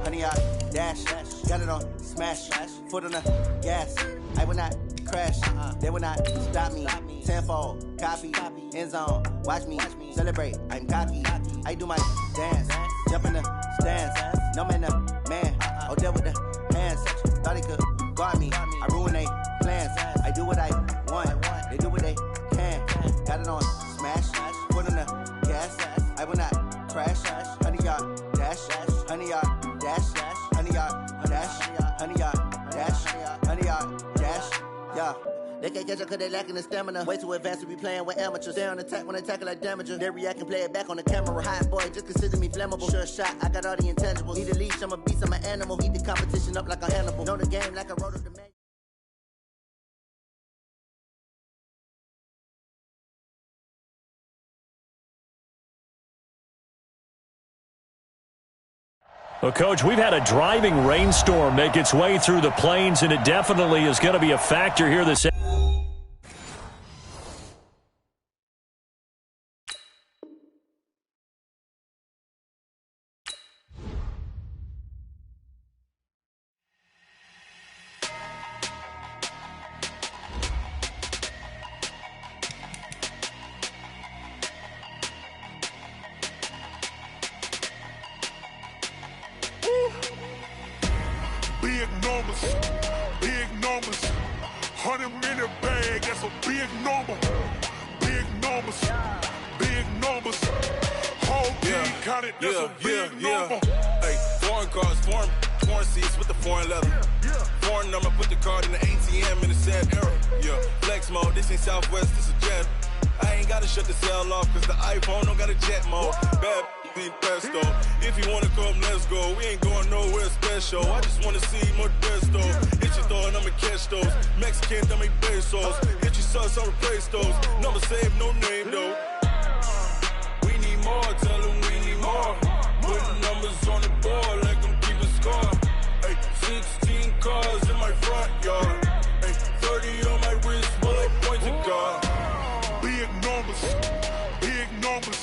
honey yard, dash, got it on, smash, foot on the gas. I will not crash, they will not stop me. Tenfold, copy, end zone, watch me celebrate. I'm cocky, I do my dance, jump in the stands. No man, man, oh there with the hands. Thought he could guard me, I ruin they plans. I do what I want, they do what they can. Got it on, smash, foot on the gas. I will not crash, honey yard, dash, honey yard, dash, honey yard, dash, honey yard, dash, honey yard, dash, yeah. They can't catch up cause they lacking the stamina. Way too advanced to be playing with amateurs. Stay on attack when they tackle like damager. They react and play it back on the camera. Hot boy, just consider me flammable. Sure shot, I got all the intangibles. Need a leash, I'm a beast, I'm an animal. Eat the competition up like a Hannibal. Know the game like I wrote of the man. Well, Coach, we've had a driving rainstorm make its way through the plains, and it definitely is going to be a factor here this Big numbers, 100-minute bag, that's a big number. Big numbers, whole team counted, that's a big number. Hey, foreign cars, foreign seats with the foreign leather. Foreign number, put the card in the ATM in the sad era. Yeah, flex mode, this ain't Southwest, this a jet. I ain't gotta shut the cell off, cause the iPhone don't got a jet mode. Bad need pesto. If you wanna come, let's go. We ain't going nowhere special. I just wanna see more Modesto. Hit your throw and I'ma catch those. Mexican, that make pesos. Hit your sauce, I'll replace those. Number saved, no name though. We need more, tell them we need more. Putting numbers on the board like I'm keeping score. Hey, 16 cars in my front yard. Hey, 30 on my wrist, while I point to God. Big numbers,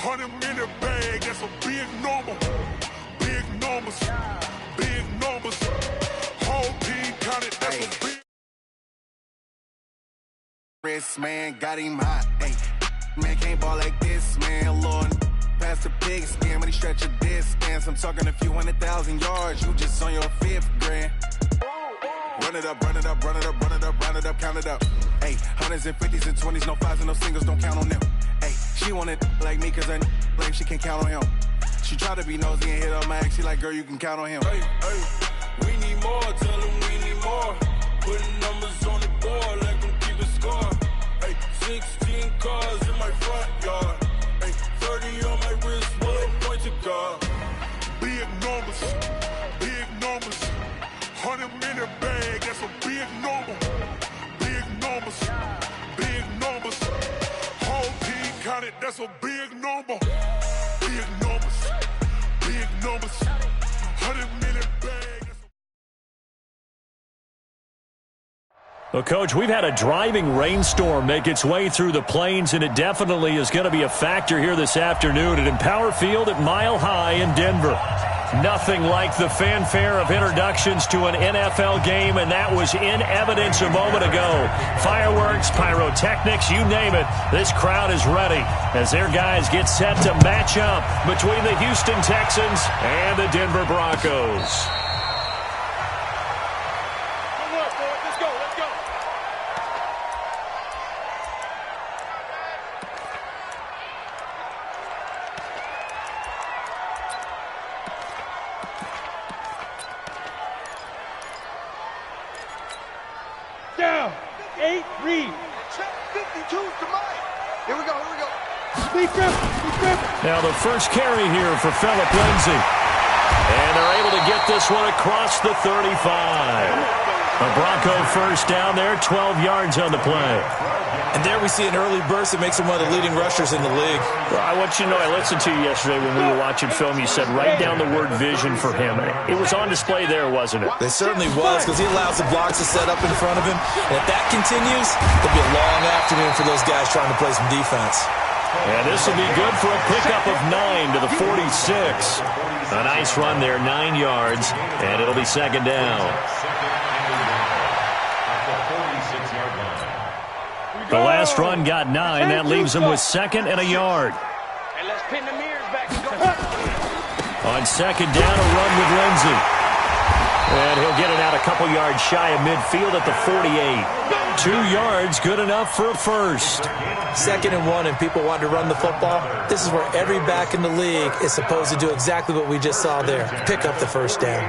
100-minute bag, that's a big number. Big numbers, whole team counted, that's a big. Wrist man got him hot, ayy. Man can't ball like this, man. Lord, past the pig skin when he stretch a distance. I'm talking a few 100,000 yards, you just on your 5th grand. Run it up, count it up. Ayy, hundreds and 50s and 20s, no 5s and no singles, don't count on them. Ayy, she want it like me cause I blame she can't count on him. She try to be nosy and hit up my ex, she like, girl, you can count on him. Hey, we need more, tell them we need more. Putting numbers on the board like I'm keeping score. Hey, 16 cars in my front yard. Hey, 30 on my wrist, while I point to God. Big numbers, 100-minute bag, that's a big number. Big numbers, whole team counted, that's a big number. Big numbers, 100-minute bag. Well, Coach, we've had a driving rainstorm make its way through the plains, and it definitely is going to be a factor here this afternoon at Empower Field at Mile High in Denver. Nothing like the fanfare of introductions to an NFL game, and that was in evidence a moment ago. Fireworks, pyrotechnics, you name it. This crowd is ready as their guys get set to match up between the Houston Texans and the Denver Broncos. Down, 8 read. Check 52's to Mike. Here we go. Speed grip. Now the first carry here for Phillip Lindsay. And they're able to get this one across the 35. A Bronco first down there, 12 yards on the play. And there we see an early burst that makes him one of the leading rushers in the league. Well, I want you to know, I listened to you yesterday when we were watching film. You said write down the word vision for him. It was on display there, wasn't it? It certainly was, because he allows the blocks to set up in front of him. And if that continues, it'll be a long afternoon for those guys trying to play some defense. And this will be good for a pickup of 9 to the 46. A nice run there, 9 yards, and it'll be second down. The last run got 9. That leaves him with second and a yard. And let's pin the mirrors back and go. On second down, a run with Lindsey. And he'll get it out a couple yards shy of midfield at the 48. 2 yards, good enough for a first. 2nd and 1, and people want to run the football. This is where every back in the league is supposed to do exactly what we just saw there. Pick up the first down.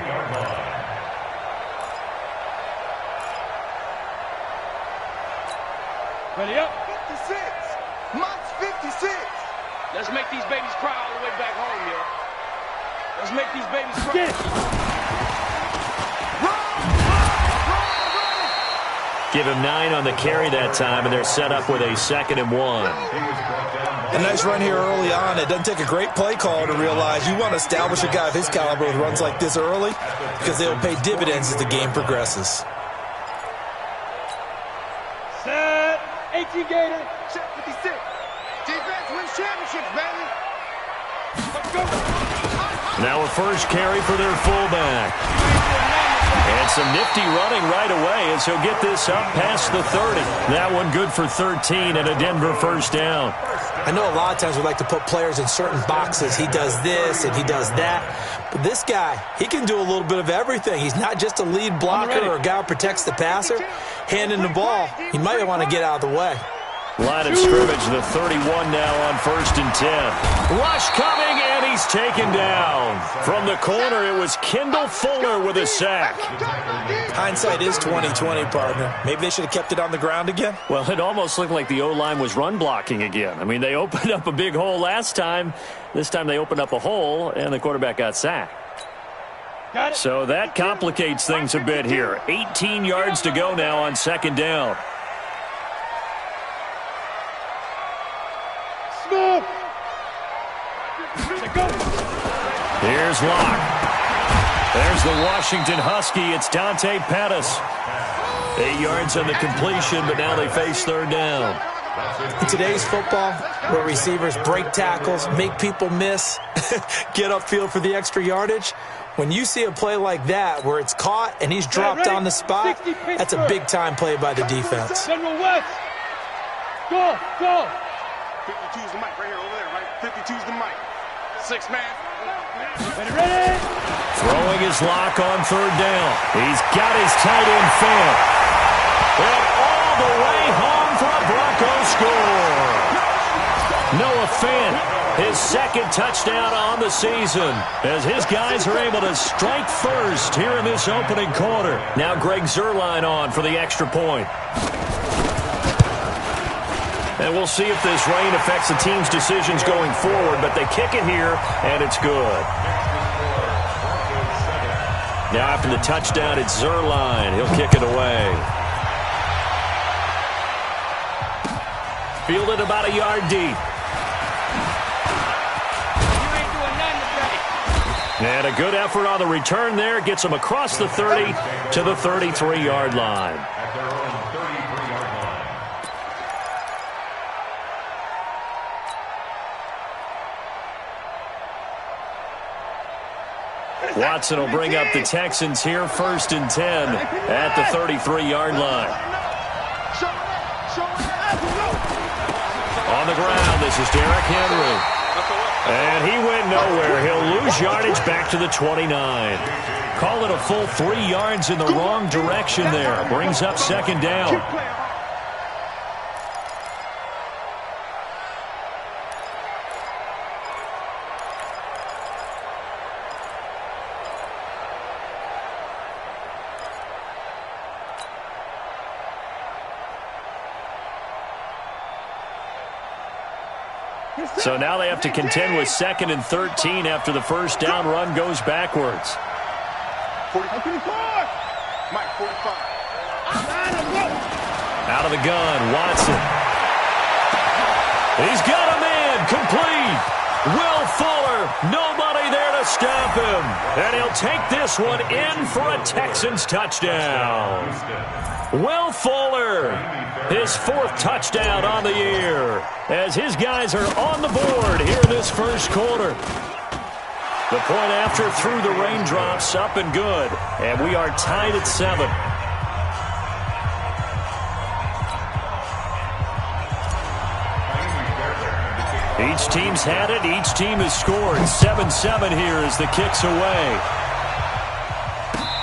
Ready up. 56. Mott's 56. Let's make these babies cry all the way back home, yo. Let's make these babies cry. Get it. Give him 9 on the carry that time, and they're set up with a 2nd and 1. A nice run here early on. It doesn't take a great play call to realize you want to establish a guy of his caliber with runs like this early because they will pay dividends as the game progresses. Set. 18 Gator. Set 56. Defense wins championships, baby. Let's go. Now a first carry for their fullback. And some nifty running right away as he'll get this up past the 30. That one good for 13 and a Denver first down. I know a lot of times we like to put players in certain boxes. He does this and he does that. But this guy, he can do a little bit of everything. He's not just a lead blocker or a guy who protects the passer. Handing the ball, he might want to get out of the way. Line of scrimmage, the 31 now on 1st and 10. Rush coming, and he's taken down. From the corner, it was Kendall Fuller with a sack. Hindsight is 20/20, partner. Maybe they should have kept it on the ground again. Well, it almost looked like the O-line was run blocking again. I mean, they opened up a big hole last time. This time they opened up a hole, and the quarterback got sacked. So that complicates things a bit here. 18 yards to go now on 2nd down. Here's Locke. There's the Washington Husky. It's Dante Pettis. 8 yards on the completion, but now they face 3rd down. In today's football, where receivers break tackles, make people miss, get upfield for the extra yardage, when you see a play like that where it's caught and he's dropped on the spot, that's a big-time play by the defense. General West. Go, go. 52's the mic right here, over there, right? 52's the mic. 6 man. Ready. Throwing his lock on 3rd down. He's got his tight end fan. And all the way home for a Broncos score. Noah Fant, his 2nd touchdown on the season, as his guys are able to strike first here in this opening quarter. Now Greg Zuerlein on for the extra point. And we'll see if this rain affects the team's decisions going forward, but they kick it here, and it's good. Now after the touchdown, it's Zuerlein. He'll kick it away. Fielded about a yard deep. And a good effort on the return there. Gets him across the 30 to the 33-yard line. Watson will bring up the Texans here, 1st and 10 at the 33-yard line. On the ground, this is Derrick Henry. And he went nowhere. He'll lose yardage back to the 29. Call it a full 3 yards in the wrong direction there. Brings up 2nd down. So now they have to contend with 2nd and 13 after the first down run goes backwards. 45. Mike, 45. Out of the gun, Watson. He's got a man, complete. Will Fuller, nobody there to stop him. And he'll take this one in for a Texans touchdown. Will Fuller, his 4th touchdown on the year, as his guys are on the board here in this first quarter. The point after through the raindrops, up and good. And we are tied at 7. Each team's had it. Each team has scored. 7-7 here as the kick's away.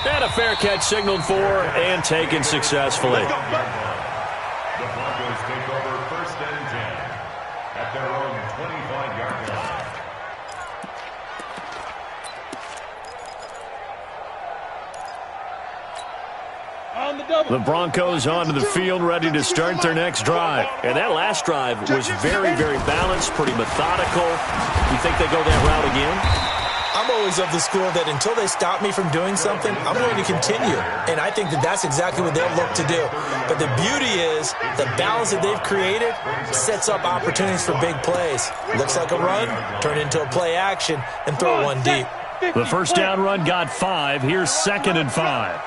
And a fair catch signaled for and taken successfully. The Broncos take over 1st and 10 at their own 25-yard line. The Broncos onto the field, ready to start their next drive. And that last drive was very, very balanced, pretty methodical. You think they go that route again? I'm always of the school that until they stop me from doing something, I'm going to continue. And I think that that's exactly what they'll look to do. But the beauty is the balance that they've created sets up opportunities for big plays. Looks like a run, turn into a play action, and throw one deep. The first down run got 5. Here's 2nd and 5.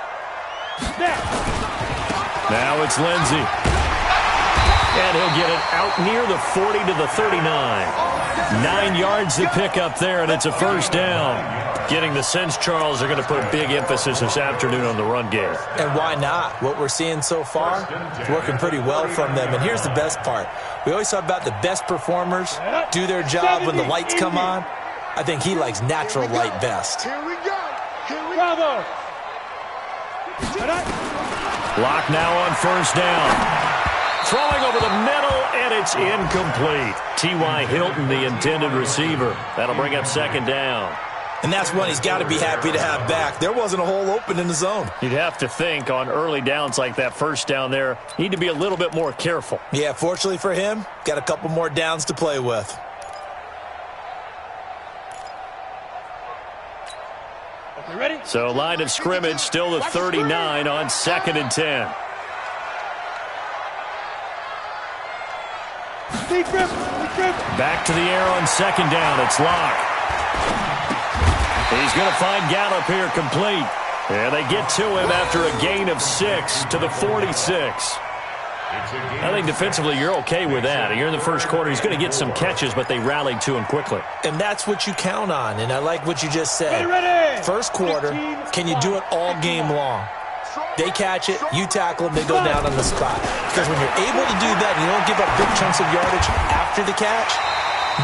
Now it's Lindsey. And he'll get it out near the 40 to the 39. 9 yards to pick up there, and it's a first down. Getting the sense, Charles, they're going to put a big emphasis this afternoon on the run game. And why not? What we're seeing so far is working pretty well from them. And here's the best part. We always talk about the best performers do their job when the lights come on. I think he likes natural light best. Here we go. Here we go. Block now on first down. Throwing over the middle, and it's incomplete. T.Y. Hilton, the intended receiver. That'll bring up 2nd down. And that's one he's got to be happy to have back. There wasn't a hole open in the zone. You'd have to think on early downs like that first down there, need to be a little bit more careful. Yeah, fortunately for him, got a couple more downs to play with. Ready? So line of scrimmage still the 39 on 2nd and 10. Back to the air on 2nd down. It's Locke. He's going to find Gallup here complete. And they get to him after a gain of 6 to the 46. I think defensively you're okay with that. You're in the first quarter. He's going to get some catches, but they rallied to him quickly. And that's what you count on, and I like what you just said. First quarter, can you do it all game long? They catch it, you tackle them, they go down on the spot. Because when you're able to do that and you don't give up big chunks of yardage after the catch,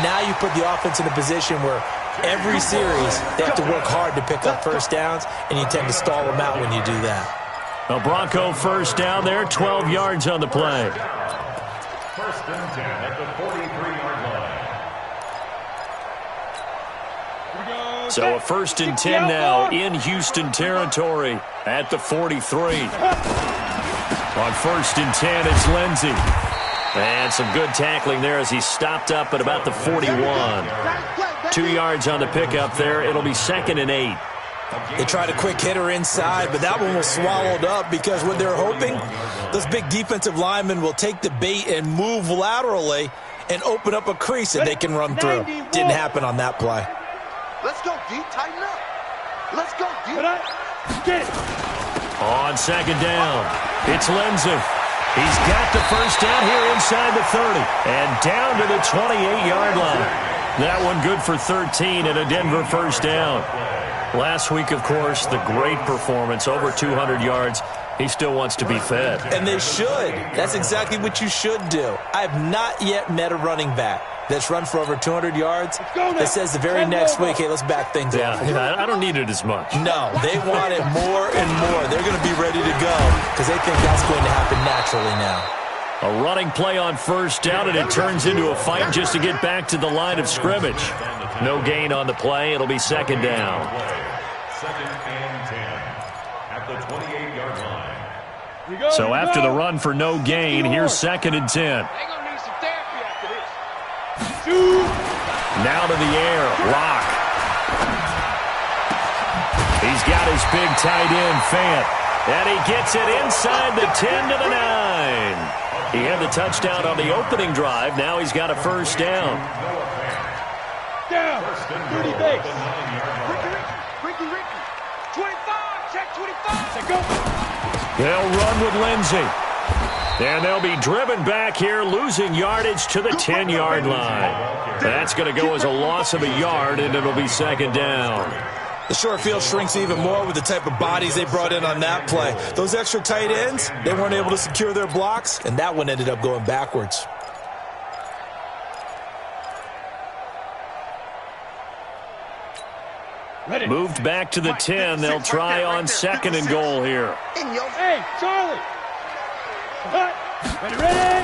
now you put the offense in a position where every series they have to work hard to pick up first downs, and you tend to stall them out when you do that. A Bronco first down there, 12 yards on the play. 1st and 10 at the 43-yard line. So a 1st and 10 now in Houston territory at the 43. On 1st and 10, it's Lindsey. And some good tackling there as he stopped up at about the 41. 2 yards on the pickup there. It'll be 2nd and 8. They tried a quick hitter inside, but that one was swallowed up because what they're hoping, those big defensive linemen will take the bait and move laterally and open up a crease that they can run through. Didn't happen on that play. Let's go deep, tighten up. Let's go deep. Get it. On 2nd down, it's Lindsey. He's got the first down here inside the 30 and down to the 28-yard line. That one good for 13 and a Denver first down. Last week, of course, the great performance, over 200 yards. He still wants to be fed. And they should. That's exactly what you should do. I have not yet met a running back that's run for over 200 yards that says the very next week, hey, let's back things up. Yeah, I don't need it as much. No, they want it more and more. They're going to be ready to go because they think that's going to happen naturally now. A running play on first down, and it turns into a fight just to get back to the line of scrimmage. No gain on the play. It'll be 2nd down. 2nd and 10 at the 28-yard line. So after the run for no gain, here's 2nd and 10. They're going to need some therapy after this. Now to the air, Locke. He's got his big tight end, Fant. And he gets it inside the 10 to the 9. He had the touchdown on the opening drive. Now he's got a first down. First and 30 goal base. at the 9-yard line. Ricky. 25, check 25. Say go. They'll run with Lindsey. And they'll be driven back here, losing yardage to the 10-yard line. That's going to go as a loss of a yard, and it'll be second down. The short field shrinks even more with the type of bodies they brought in on that play. Those extra tight ends, they weren't able to secure their blocks, and that one ended up going backwards. Ready. Moved back to the 10. They'll try on second and goal here. Hey, Charlie. Ready.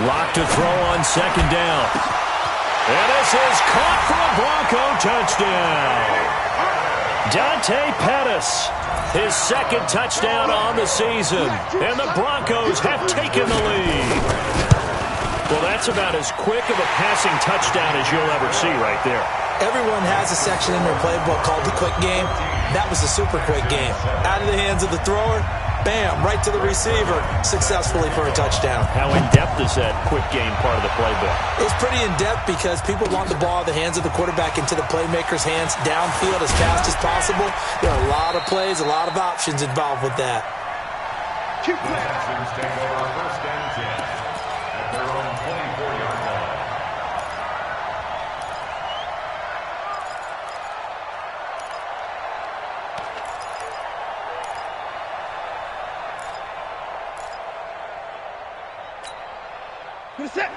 Locked to throw on second down. And this is caught for a Bronco touchdown. Dante Pettis, his second touchdown on the season. And the Broncos have taken the lead. Well, that's about as quick of a passing touchdown as you'll ever see right there. Everyone has a section in their playbook called the quick game. That was a super quick game. Out of the hands of the thrower, bam, right to the receiver, successfully for a touchdown. How in-depth is that quick game part of the playbook? It's pretty in-depth because people want the ball out of the hands of the quarterback into the playmaker's hands downfield as fast as possible. There are a lot of plays, a lot of options involved with that. The Texans take over first and 10 at their own 24-yard line.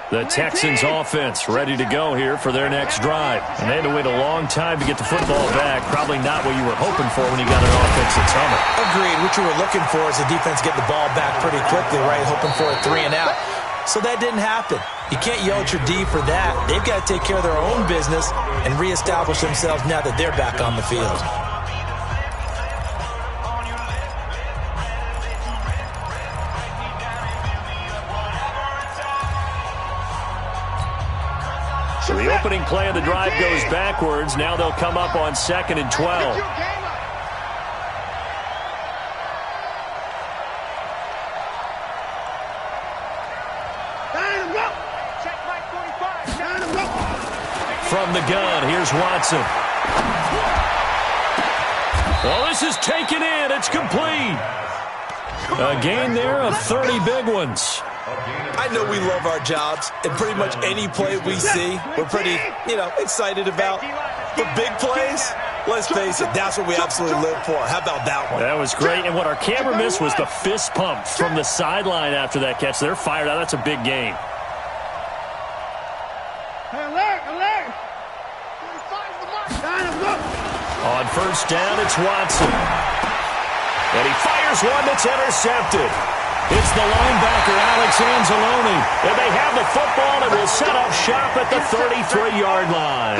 The Texans offense ready to go here for their next drive. And they had to wait a long time to get the football back. Probably not what you were hoping for when you got an offense that's humming. Agreed. What you were looking for is the defense get the ball back pretty quickly, right? Hoping for a 3 and out. So that didn't happen. You can't yell at your D for that. They've got to take care of their own business and reestablish themselves now that they're back on the field. So the opening play of the drive goes backwards. Now they'll come up on second and 12. From the gun, here's Watson. Well, this is taken in. It's complete. A gain there of 30 big ones. I know we love our jobs, and pretty much any play we see, we're pretty, excited about. But big plays, let's face it, that's what we absolutely live for. How about that one? That was great, and what our camera missed was the fist pump from the sideline after that catch. They're fired out. That's a big gain. On first down, it's Watson. And he fires one that's intercepted. It's the linebacker, Alex Anzalone. And they have the football and will set up shop at the 33-yard line.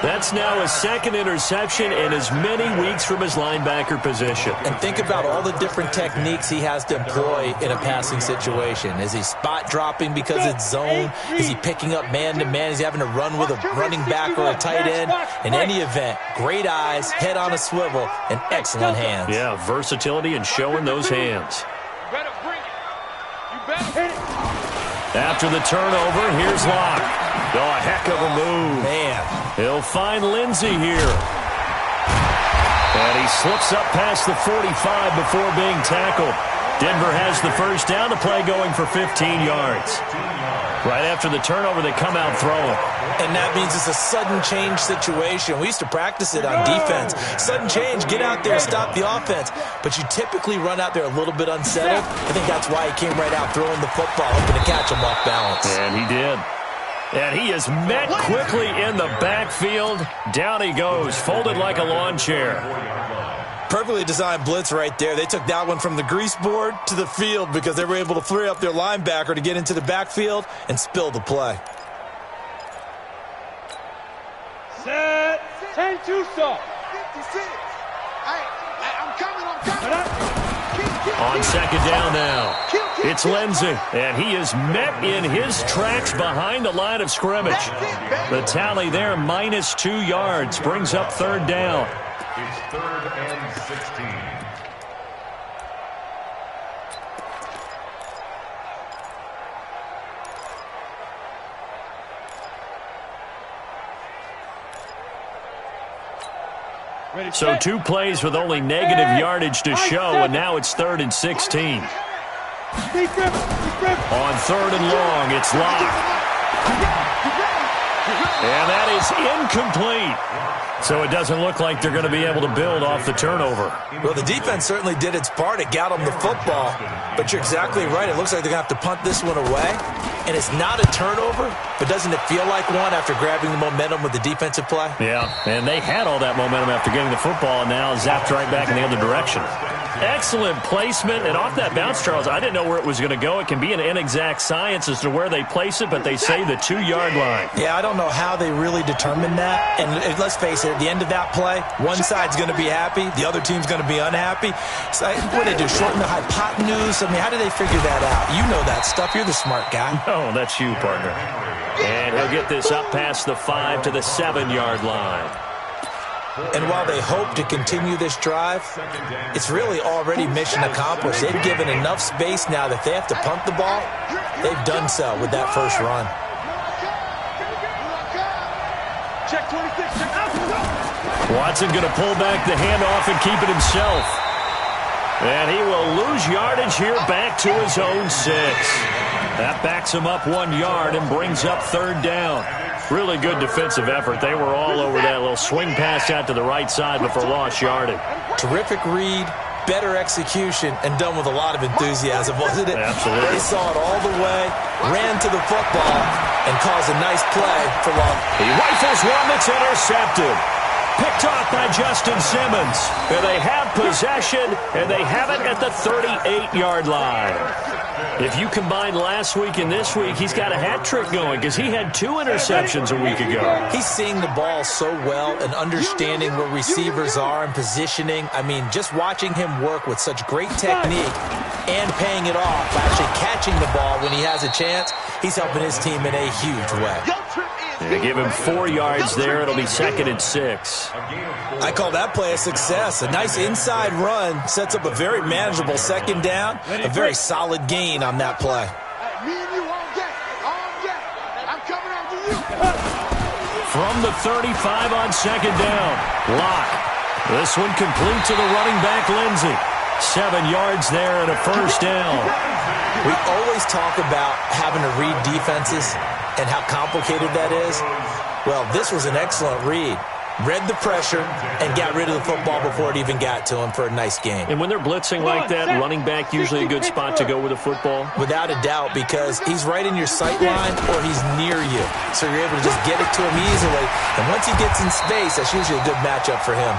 That's now his second interception in as many weeks from his linebacker position. And think about all the different techniques he has to employ in a passing situation. Is he spot dropping because it's zone? Is he picking up man-to-man? Is he having to run with a running back or a tight end? In any event, great eyes, head on a swivel, and excellent hands. Yeah, versatility and showing those hands. Better bring it. You better hit it. After the turnover, here's Locke. Oh, a heck of a move. Man. He'll find Lindsey here. And he slips up past the 45 before being tackled. Denver has the first down, the play going for 15 yards. Right after the turnover, they come out throwing. And that means it's a sudden change situation. We used to practice it on defense. Sudden change, get out there, stop the offense. But you typically run out there a little bit unsettled. I think that's why he came right out throwing the football, hoping to catch him off balance. And he did. And he is met quickly in the backfield. Down he goes, folded like a lawn chair. Perfectly designed blitz right there. They took that one from the grease board to the field because they were able to free up their linebacker to get into the backfield and spill the play. Set. 10-2 stop. On second down now, it's Lindsey, and he is met in his tracks behind the line of scrimmage. The tally there, -2 yards, brings up third down. It's 3rd and 16. So 2 plays with only negative yardage to show, and now it's 3rd and 16. On 3rd and long, it's Locke. And that is incomplete. So it doesn't look like they're going to be able to build off the turnover. Well, the defense certainly did its part. It got them the football. But you're exactly right. It looks like they're going to have to punt this one away. And it's not a turnover, but doesn't it feel like one after grabbing the momentum with the defensive play? Yeah, and they had all that momentum after getting the football, and now zapped right back in the other direction. Excellent placement, and off that bounce, Charles, I didn't know where it was going to go. It can be an inexact science as to where they place it, but they say the 2-yard line. Yeah, I don't know how they really determined that. And let's face it, at the end of that play, one side's going to be happy, the other team's going to be unhappy. So what did they do, shorten the hypotenuse? I mean, how did they figure that out? You know that stuff. You're the smart guy. Oh, that's you, partner. And he'll get this up past the 5 to the 7-yard line. And while they hope to continue this drive, it's really already mission accomplished. They've given enough space now that they have to punt the ball. They've done so with that first run. Watson going to pull back the handoff and keep it himself. And he will lose yardage here back to his own 6. That backs him up 1 yard and brings up 3rd down. Really good defensive effort. They were all over that little swing pass out to the right side before lost yardage. Terrific read, better execution, and done with a lot of enthusiasm, wasn't it? Absolutely. They saw it all the way, ran to the football, and caused a nice play for long. He rifles one that's intercepted. Picked off by Justin Simmons. And they have possession, and they have it at the 38-yard line. If you combine last week and this week, he's got a hat trick going because he had 2 interceptions a week ago. He's seeing the ball so well and understanding where receivers are and positioning. I mean, just watching him work with such great technique and paying it off by actually catching the ball when he has a chance, he's helping his team in a huge way. They give him 4 yards there. It'll be 2nd and 6. I call that play a success. A nice inside run sets up a very manageable 2nd down. A very solid gain on that play. From the 35 on 2nd down, Locke. This one complete to the running back, Lindsey. 7 yards there and a 1st down. We always talk about having to read defenses and how complicated that is. Well, this was an excellent read. Read the pressure and got rid of the football before it even got to him for a nice gain. And when they're blitzing like that, running back usually a good spot to go with the football? Without a doubt, because he's right in your sight line or he's near you. So you're able to just get it to him easily. And once he gets in space, that's usually a good matchup for him.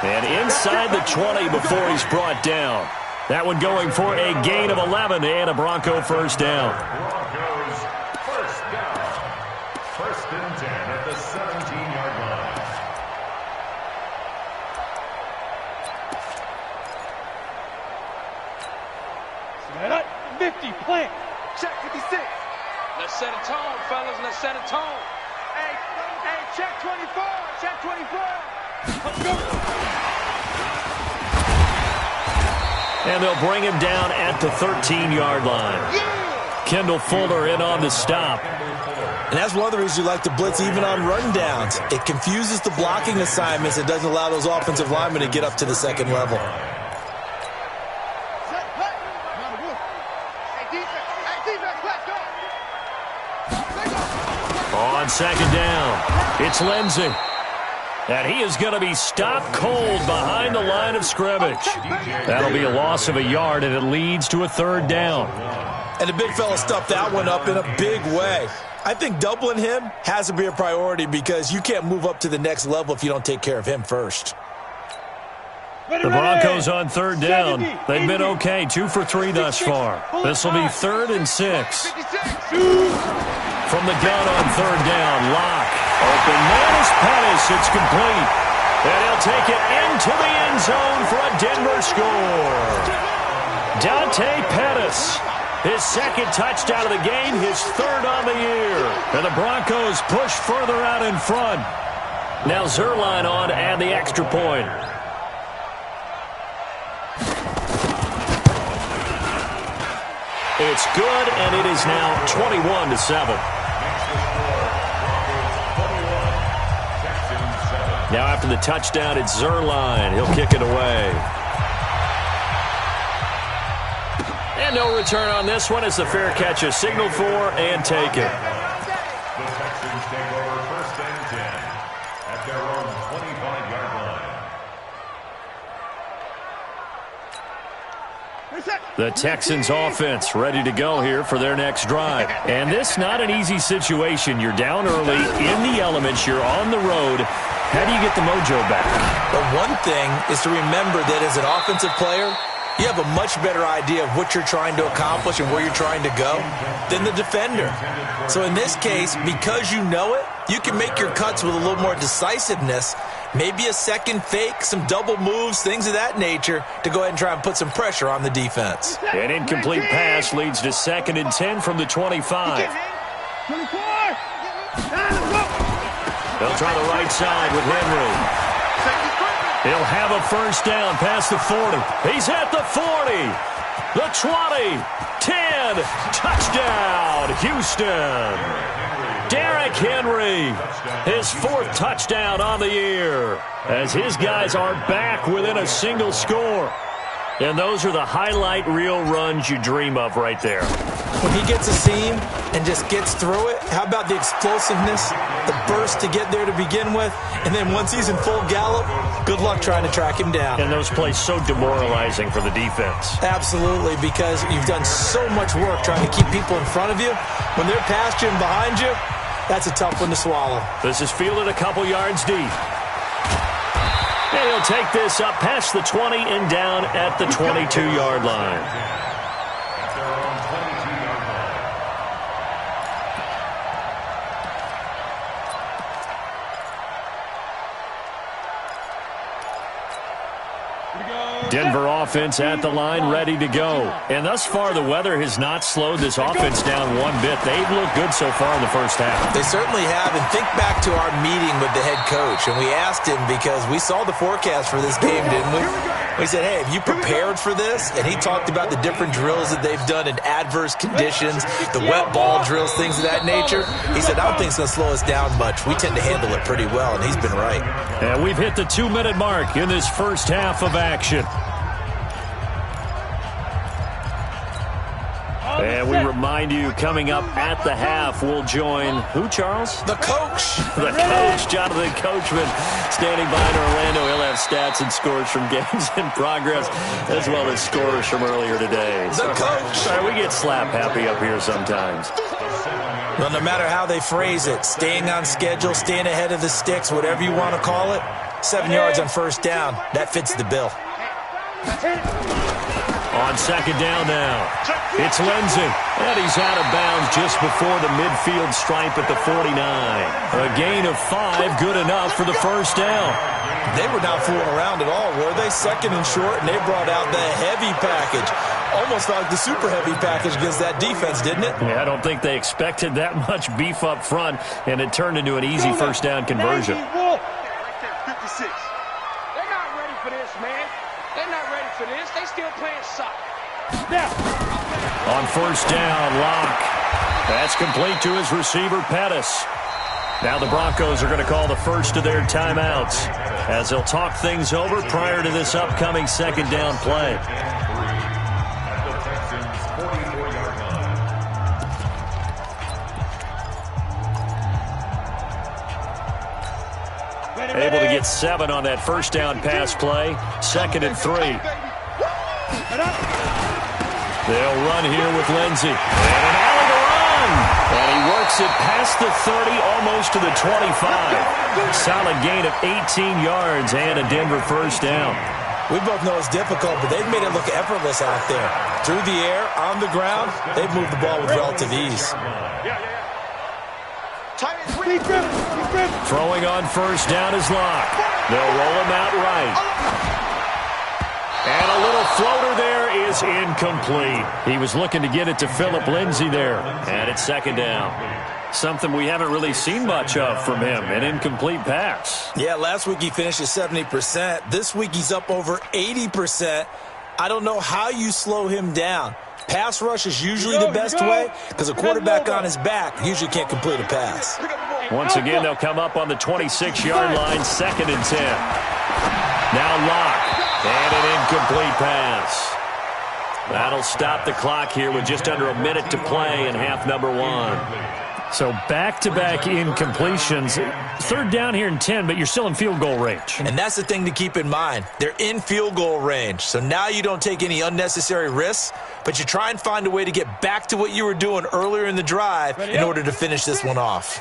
And inside the 20 before he's brought down. That one going for a gain of 11 and a Bronco 1st down. Broncos 1st down. 1st and 10 at the 17-yard line. That 50, plant. Check 56. Let's set a tone, fellas. Let's set a tone. Hey, check 24. Check 24. Let's go. And they'll bring him down at the 13-yard line. Yeah. Kendall Fuller in on the stop. And that's one of the reasons you like to blitz even on rundowns. It confuses the blocking assignments. It doesn't allow those offensive linemen to get up to the 2nd level. On 2nd down, it's Lindsey. And he is going to be stopped cold behind the line of scrimmage. That'll be a loss of a yard, and it leads to a 3rd down. And the big fella stuffed that one up in a big way. I think doubling him has to be a priority because you can't move up to the next level if you don't take care of him first. The Broncos on 3rd down. They've been okay, 2 for 3 thus far. This will be 3rd and 6. From the gun on 3rd down, Locke. Open man is Pettis. It's complete. And he'll take it into the end zone for a Denver score. Dante Pettis. His 2nd touchdown of the game, his 3rd on the year. And the Broncos push further out in front. Now Zerline on to add the extra point. It's good, and it is now 21-7. Now after the touchdown, it's Zerline. He'll kick it away. And no return on this one as the fair catch is signaled for and taken. The Texans take over 1st and 10 at their own 25-yard line. The Texans offense ready to go here for their next drive. And this not an easy situation. You're down early, in the elements, you're on the road. How do you get the mojo back? But one thing is to remember that as an offensive player, you have a much better idea of what you're trying to accomplish and where you're trying to go than the defender. So in this case, because you know it, you can make your cuts with a little more decisiveness, maybe a second fake, some double moves, things of that nature, to go ahead and try and put some pressure on the defense. An incomplete pass leads to 2nd and 10 from the 25. They'll try the right side with Henry. He'll have a first down past the 40. He's at the 40, the 20, 10, touchdown, Houston. Derrick Henry, his 4th touchdown on the year, as his guys are back within a single score. And those are the highlight reel runs you dream of right there. When he gets a seam and just gets through it, how about the explosiveness, the burst to get there to begin with, and then once he's in full gallop, good luck trying to track him down. And those plays so demoralizing for the defense. Absolutely, because you've done so much work trying to keep people in front of you. When they're past you and behind you, that's a tough one to swallow. This is fielded a couple yards deep. And he'll take this up past the 20 and down at the 22-yard line. At their own 22-yard line. Denver offense at the line, ready to go. And thus far, the weather has not slowed this offense down one bit. They've looked good so far in the first half. They certainly have. And think back to our meeting with the head coach. And we asked him, because we saw the forecast for this game, didn't we? We said, hey, have you prepared for this? And he talked about the different drills that they've done in adverse conditions, the wet ball drills, things of that nature. He said, I don't think it's going to slow us down much. We tend to handle it pretty well, and he's been right. And we've hit the 2-minute mark in this first half of action. And we remind you, coming up at the half, we'll join who, Charles? The coach. The coach, Jonathan Coachman, standing by in Orlando. He'll have stats and scores from games in progress, as well as scores from earlier today. The coach. Sorry, we get slap happy up here sometimes. Well, no matter how they phrase it, staying on schedule, staying ahead of the sticks, whatever you want to call it, 7 yards on first down, that fits the bill. On 2nd down now, it's Lindsey, and he's out of bounds just before the midfield stripe at the 49. A gain of 5, good enough for the first down. They were not fooling around at all, were they? 2nd and short, and they brought out the heavy package. Almost like the super heavy package against that defense, didn't it? Yeah, I don't think they expected that much beef up front, and it turned into an easy first down conversion. Right there, 56. They're not ready for this, man. They're not ready for this. They still playing soccer. Now. On first down, Locke. That's complete to his receiver, Pettis. Now the Broncos are going to call the first of their timeouts as they'll talk things over prior to this upcoming 2nd down play. At the Texans' 44-yard line. Able to get 7 on that first down pass play. 2nd and 3. They'll run here with Lindsey. And an alley to run. And he works it past the 30, almost to the 25. Solid gain of 18 yards and a Denver first down. We both know it's difficult, but they've made it look effortless out there. Through the air, on the ground, they've moved the ball with relative ease. Throwing on first down is Locke. They'll roll him out right. And a little floater there is incomplete. He was looking to get it to Phillip Lindsay there. And it's 2nd down. Something we haven't really seen much of from him, an incomplete pass. Yeah, last week he finished at 70%. This week he's up over 80%. I don't know how you slow him down. Pass rush is usually the best way because a quarterback on his back usually can't complete a pass. Once again, they'll come up on the 26-yard line, 2nd and 10. Now Locke, and an incomplete pass. That'll stop the clock here with just under a minute to play in half number 1. So back-to-back incompletions. 3rd down here and 10, but you're still in field goal range. And that's the thing to keep in mind. They're in field goal range. So now you don't take any unnecessary risks, but you try and find a way to get back to what you were doing earlier in the drive in order to finish this one off.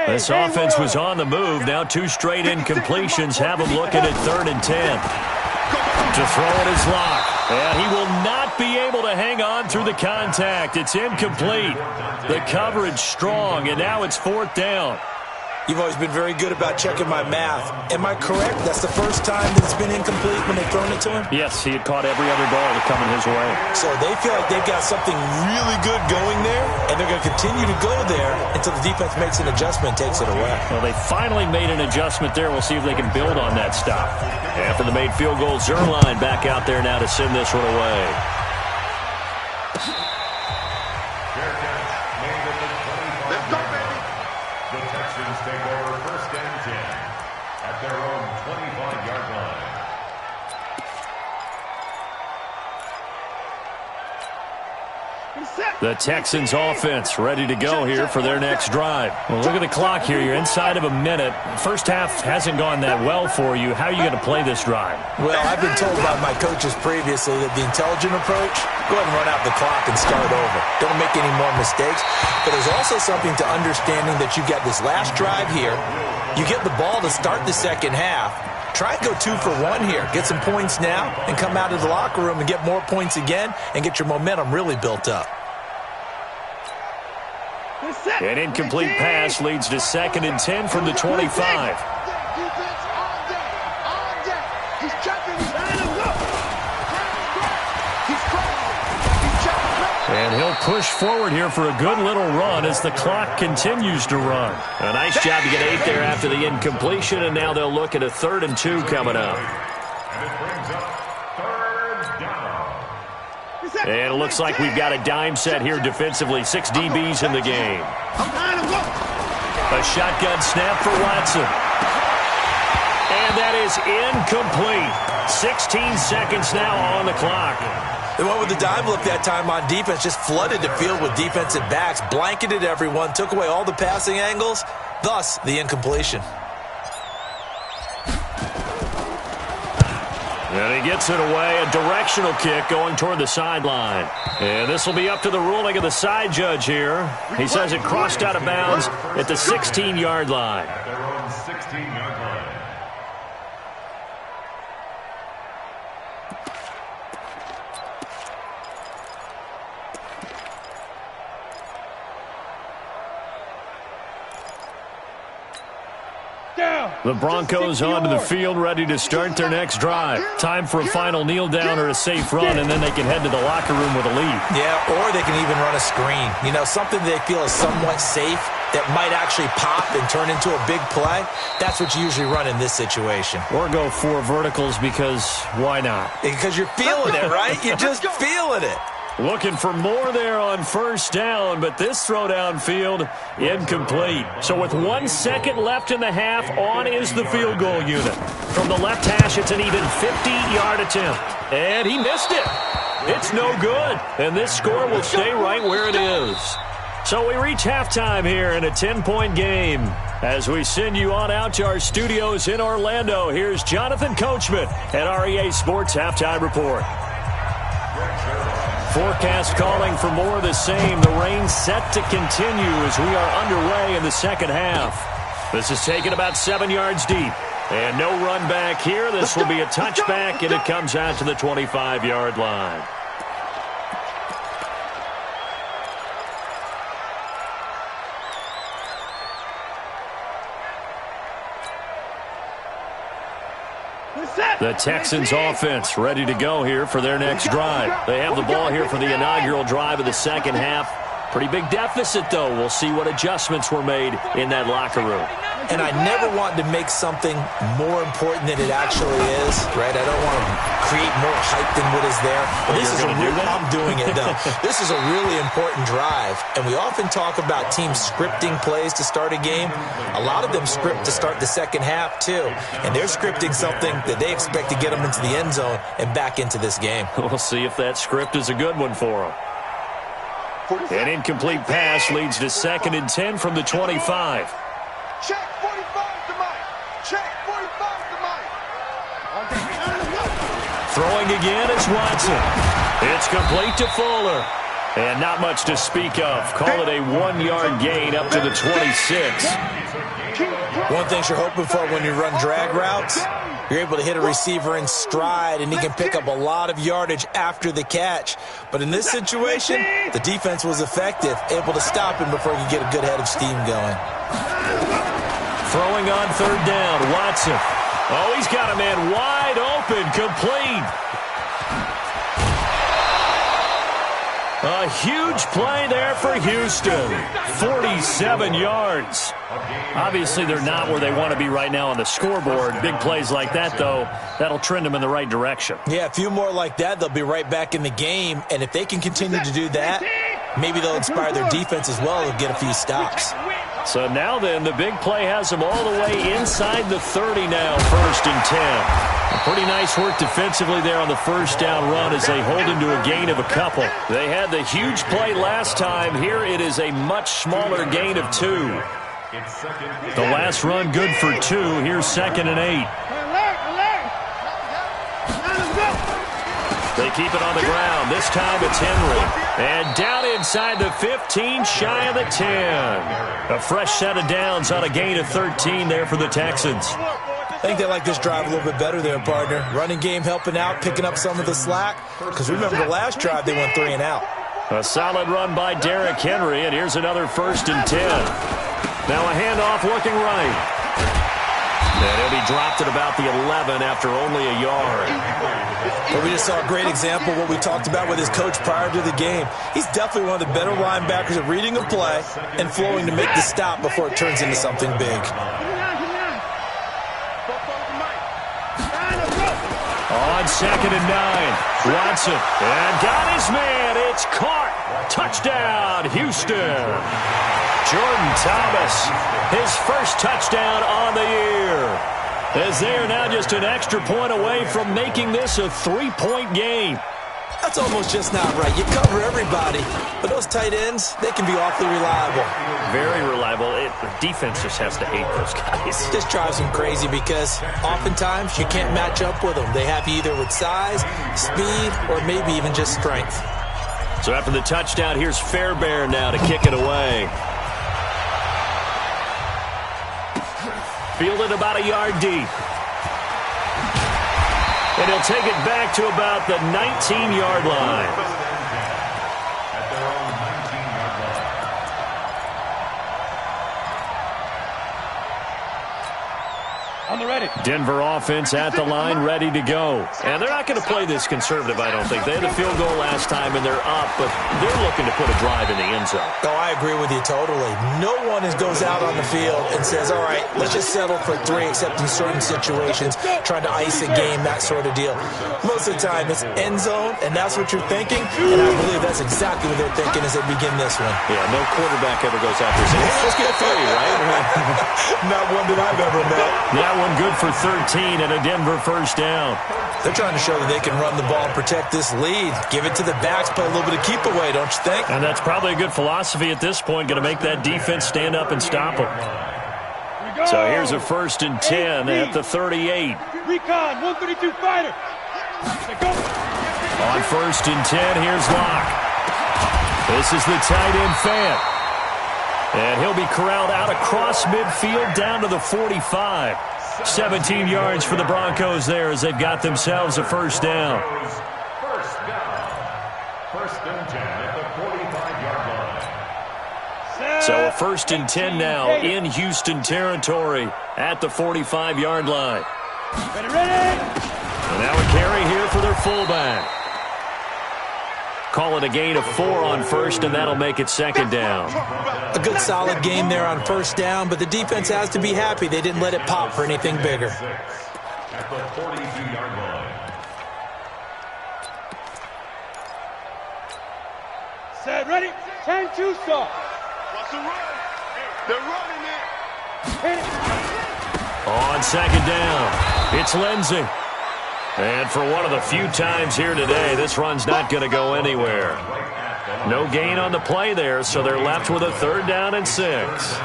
This offense was on the move. Now 2 straight incompletions have them looking at 3rd and 10. To throw it is Locke. And he will not be able to hang on through the contact. It's incomplete. The coverage strong, and now it's 4th down. You've always been very good about checking my math. Am I correct? That's the first time that it's been incomplete when they've thrown it to him? Yes, he had caught every other ball that coming his way. So they feel like they've got something really good going there, and they're going to continue to go there until the defense makes an adjustment and takes it away. Well, they finally made an adjustment there. We'll see if they can build on that stop. After the made field goal, Zerline back out there now to send this one away. Let's go, baby. The Texans take over 1st and 10 at their own 25-yard line. The Texans offense ready to go here for their next drive. Well, look at the clock here. You're inside of a minute. First half hasn't gone that well for you. How are you going to play this drive? Well, I've been told by my coaches previously that the intelligent approach, go ahead and run out the clock and start over. Don't make any more mistakes. But there's also something to understanding that you got this last drive here. You get the ball to start the second half. Try and go 2 for 1 here. Get some points now and come out of the locker room and get more points again and get your momentum really built up. An incomplete pass leads to 2nd and 10 from the 25. And he'll push forward here for a good little run as the clock continues to run. A nice job to get 8 there after the incompletion, and now they'll look at a 3rd and 2 coming up. And it brings up 3rd down. And it looks like we've got a dime set here defensively. 6 DBs in the game. A shotgun snap for Watson. And that is incomplete. 16 seconds now on the clock. They went with the dime look that time on defense, just flooded the field with defensive backs, blanketed everyone, took away all the passing angles, thus the incompletion. And he gets it away, a directional kick going toward the sideline. And this will be up to the ruling of the side judge here. He says it crossed out of bounds at the 16-yard line. At their own 16-yard line. The Broncos onto the field, ready to start their next drive. Time for a final kneel down or a safe run, and then they can head to the locker room with a lead. Yeah, or they can even run a screen. You know, something they feel is somewhat safe that might actually pop and turn into a big play. That's what you usually run in this situation. Or go 4 verticals because why not? Because you're feeling it, right? You're just feeling it. Looking for more there on 1st down, but this throw downfield incomplete. So with 1 second left in the half, on is the field goal unit. From the left hash, it's an even 50-yard attempt. And he missed it. It's no good. And this score will stay right where it is. So we reach halftime here in a 10-point game. As we send you on out to our studios in Orlando, here's Jonathan Coachman at REA Sports Halftime Report. Forecast calling for more of the same. The rain set to continue as we are underway in the second half. This is taken about 7 yards deep. And no run back here. This will be a touchback, and it comes out to the 25-yard line. The Texans offense ready to go here for their next drive. They have the ball here for the inaugural drive of the second half. Pretty big deficit, though. We'll see what adjustments were made in that locker room. and I never want to make something more important than it actually is, right? I don't want to create more hype than what is there. But this is I'm doing it, though. This is a really important drive, and we often talk about teams scripting plays to start a game. A lot of them script to start the second half, too, and they're scripting something that they expect to get them into the end zone and back into this game. We'll see if that script is a good one for them. An incomplete pass leads to 2nd and 10 from the 25. Check 45 to Mike. Check 45 to Mike. Throwing again is Watson. It's complete to Fuller. And not much to speak of. Call it a 1-yard gain up to the 26. One thing you're hoping for when you run drag routes, you're able to hit a receiver in stride, and he can pick up a lot of yardage after the catch. But in this situation, the defense was effective, able to stop him before he could get a good head of steam going. Throwing on 3rd down, Watson. Oh, he's got a man wide open, complete. A huge play there for Houston. 47 yards. Obviously, they're not where they want to be right now on the scoreboard. Big plays like that, though, that'll trend them in the right direction. Yeah, a few more like that, they'll be right back in the game. And if they can continue to do that, maybe they'll inspire their defense as well. They'll get a few stops. So now then, the big play has them all the way inside the 30 now, 1st and 10. Pretty nice work defensively there on the 1st down run as they hold into a gain of a couple. They had the huge play last time. Here it is a much smaller gain of 2. The last run good for 2. Here's 2nd and 8. They keep it on the ground. This time it's Henry. And down inside the 15, shy of the 10. A fresh set of downs on a gain of 13 there for the Texans. I think they like this drive a little bit better there, partner. Running game helping out, picking up some of the slack. Because remember the last drive, they went 3 and out. A solid run by Derrick Henry, and here's another 1st and 10. Now a handoff looking right. And he'll be dropped at about the 11 after only a yard. But we just saw a great example of what we talked about with his coach prior to the game. He's definitely one of the better linebackers at reading a play and flowing to make the stop before it turns into something big. On 2nd and 9, Watson, and got his man. It's caught. Touchdown, Houston. Jordan Thomas, his first touchdown on the year. As they are now just an extra point away from making this a 3-point game. That's almost just not right. You cover everybody, but those tight ends, they can be awfully reliable. Very reliable. The defense just has to hate those guys. This drives them crazy because oftentimes you can't match up with them. They have you either with size, speed, or maybe even just strength. So after the touchdown, here's Fairbairn now to kick it away. Fielded about a yard deep. And he'll take it back to about the 19-yard line. On the ready. Denver offense at the line, ready to go. And they're not going to play this conservative, I don't think. They had a field goal last time, and they're up, but they're looking to put a drive in the end zone. Oh, I agree with you totally. No one goes out on the field and says, all right, let's just settle for 3, except in certain situations, trying to ice a game, that sort of deal. Most of the time, it's end zone, and that's what you're thinking, and I believe that's exactly what they're thinking as they begin this one. Yeah, no quarterback ever goes out there saying, hey, let's get 3, right? Not one that I've ever met. That one good for 13 and a Denver 1st down. They're trying to show that they can run the ball and protect this lead. Give it to the backs, play a little bit of keep away, don't you think? And that's probably a good philosophy at this point, going to make that defense stand up and stop them. So here's a 1st and 10 at the 38. Recon, 132 fighter. On 1st and 10, here's Locke. This is the tight end Fant. And he'll be corralled out across midfield down to the 45. 17 yards for the Broncos there as they've got themselves a 1st down. First and 10 at the 45-yard line. So a 1st and 10 now in Houston territory at the 45-yard line. Ready. And now a carry here for their fullback. call it a gain of 4 on first, and that'll make it second down. A good solid game there on first down, but the defense has to be happy they didn't let it pop for anything bigger. At the 42-yard line. Set, ready? 10-2 start. What's the run? They're running it. Hit it. On second down, it's Lindsey. And for one of the few times here today, this run's not going to go anywhere. No gain on the play there, so they're left with a 3rd down and 6.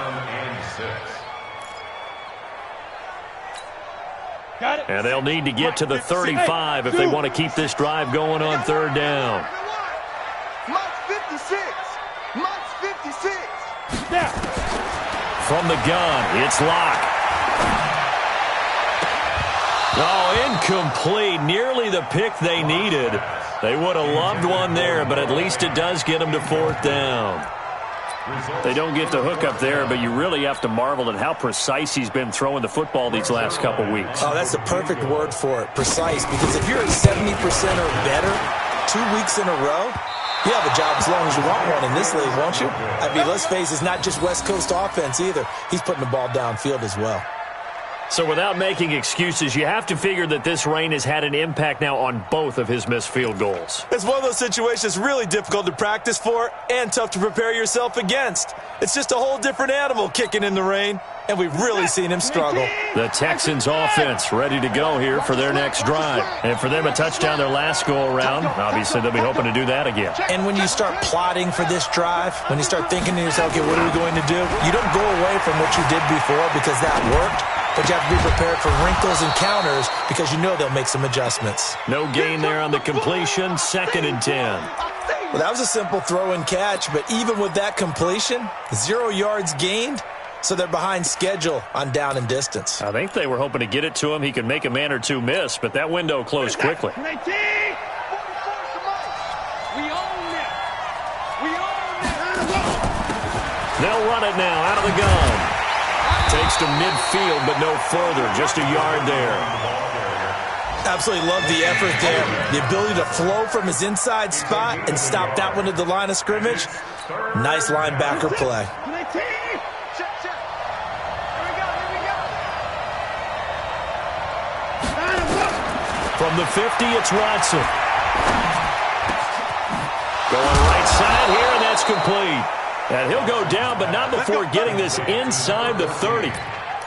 Got it. And they'll need to get to the 35 if they want to keep this drive going on 3rd down. Mike's 56. Mike's 56. Now. From the gun, it's Locke. Oh, incomplete. Nearly the pick they needed. They would have loved one there, but at least it does get them to 4th down. They don't get the hook up there, but you really have to marvel at how precise he's been throwing the football these last couple weeks. Oh, that's the perfect word for it, precise, because if you're at 70% or better 2 weeks in a row, you have a job as long as you want one in this league, won't you? I mean, let's face it, it's not just West Coast offense either. He's putting the ball downfield as well. So without making excuses, you have to figure that this rain has had an impact now on both of his missed field goals. It's one of those situations really difficult to practice for and tough to prepare yourself against. It's just a whole different animal kicking in the rain, and we've really seen him struggle. The Texans offense ready to go here for their next drive. And for them, a touchdown their last go-around. Obviously, they'll be hoping to do that again. And when you start plotting for this drive, when you start thinking to yourself, okay, what are we going to do? You don't go away from what you did before because that worked. But you have to be prepared for wrinkles and counters because you know they'll make some adjustments. No gain there on the completion, 2nd and 10. Well, that was a simple throw and catch, but even with that completion, 0 yards gained, so they're behind schedule on down and distance. I think they were hoping to get it to him. He could make a man or two miss, but that window closed quickly. We own it. We own it. They'll run it now out of the gun. Takes to midfield, but no further. Just a yard there. Absolutely love the effort there. The ability to flow from his inside spot and stop that one at the line of scrimmage. Nice linebacker play. From the 50, it's Watson. Going right side here, and that's complete. And he'll go down, but not before getting this inside the 30.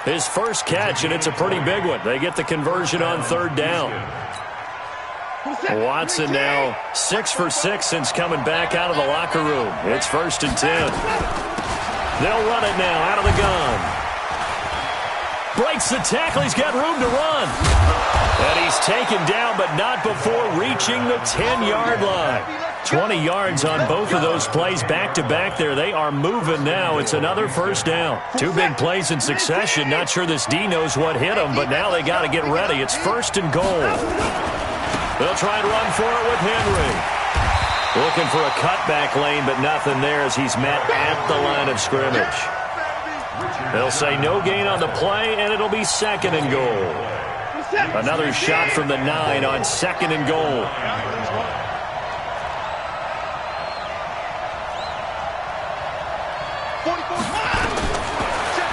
His first catch, and it's a pretty big one. They get the conversion on 3rd down. Watson now 6 for 6 since coming back out of the locker room. It's 1st and 10. They'll run it now out of the gun. Breaks the tackle. He's got room to run. And he's taken down, but not before reaching the 10-yard line. 20 yards on both of those plays back-to-back there. They are moving now. It's another 1st down. 2 big plays in succession. Not sure this D knows what hit him, but now they got to get ready. It's 1st and goal. They'll try and run for it with Henry. Looking for a cutback lane, but nothing there as he's met at the line of scrimmage. They'll say no gain on the play, and it'll be 2nd and goal. Another shot from the 9 on 2nd and goal.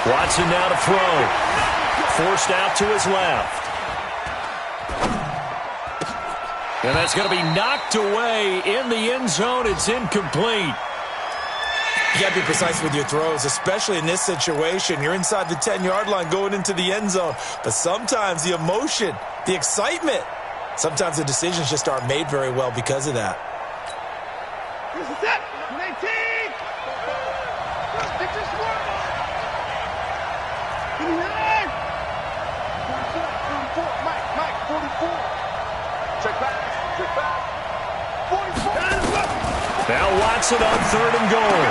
Watson now to throw. Forced out to his left. And that's going to be knocked away in the end zone. It's incomplete. You got to be precise with your throws, especially in this situation. You're inside the 10-yard line going into the end zone. But sometimes the emotion, the excitement, sometimes the decisions just aren't made very well because of that. This is it. 19. Get this one. 29. 44. Mike, 44. Check back. 44. Now Watson on 3rd and goal.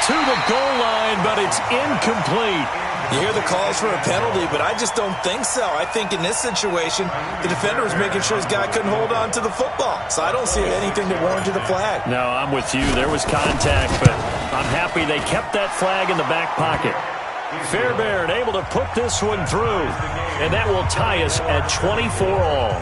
To the goal line, but it's incomplete. You hear the calls for a penalty, but I just don't think so. I think in this situation, the defender was making sure his guy couldn't hold on to the football. So I don't see anything that warranted a flag. No, I'm with you. There was contact, but I'm happy they kept that flag in the back pocket. Fairbairn able to put this one through, and that will tie us at 24 all.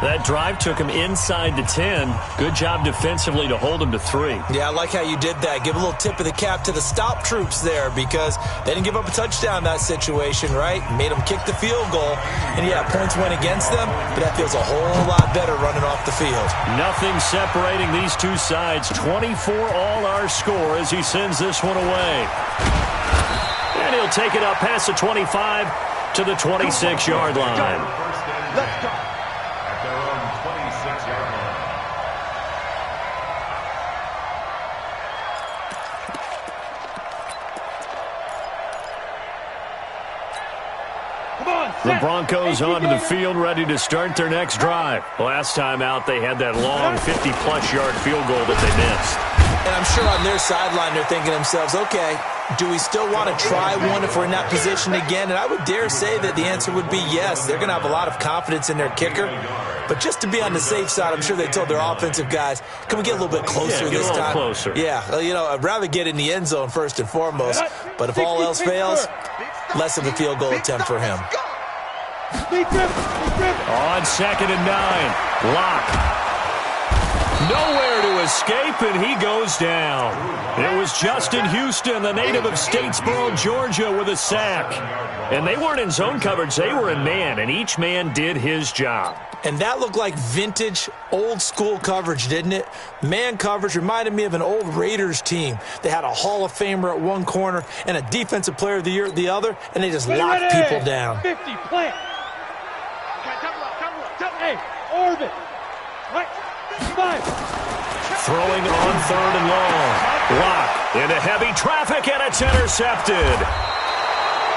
That drive took him inside the 10. Good job defensively to hold him to 3. Yeah, I like how you did that. Give a little tip of the cap to the stop troops there because they didn't give up a touchdown in that situation, right? Made them kick the field goal. And, yeah, points went against them, but that feels a whole lot better running off the field. Nothing separating these two sides. 24 all our score as he sends this one away. And he'll take it up past the 25 to the 26-yard line. Let's go. At their own 26-yard line. The Broncos onto the field ready to start their next drive. Last time out, they had that long 50-plus yard field goal that they missed. And I'm sure on their sideline they're thinking to themselves, okay, do we still want to try one if we're in that position again? And I would dare say that the answer would be yes. They're going to have a lot of confidence in their kicker. But just to be on the safe side, I'm sure they told their offensive guys, can we get a little bit closer this time? Closer. Yeah, you know, I'd rather get in the end zone first and foremost. But if all else fails, less of a field goal attempt for him. On 2nd and 9, Locke. Nowhere to escape, and he goes down. It was Justin Houston, the native of Statesboro, Georgia, with a sack. And they weren't in zone coverage. They were in man, and each man did his job. And that looked like vintage, old-school coverage, didn't it? Man coverage reminded me of an old Raiders team. They had a Hall of Famer at one corner and a Defensive Player of the Year at the other, and they just locked people down. 50, plant. Hey, orbit. Right. 5. Throwing on 3rd and long. Locke into heavy traffic, and it's intercepted.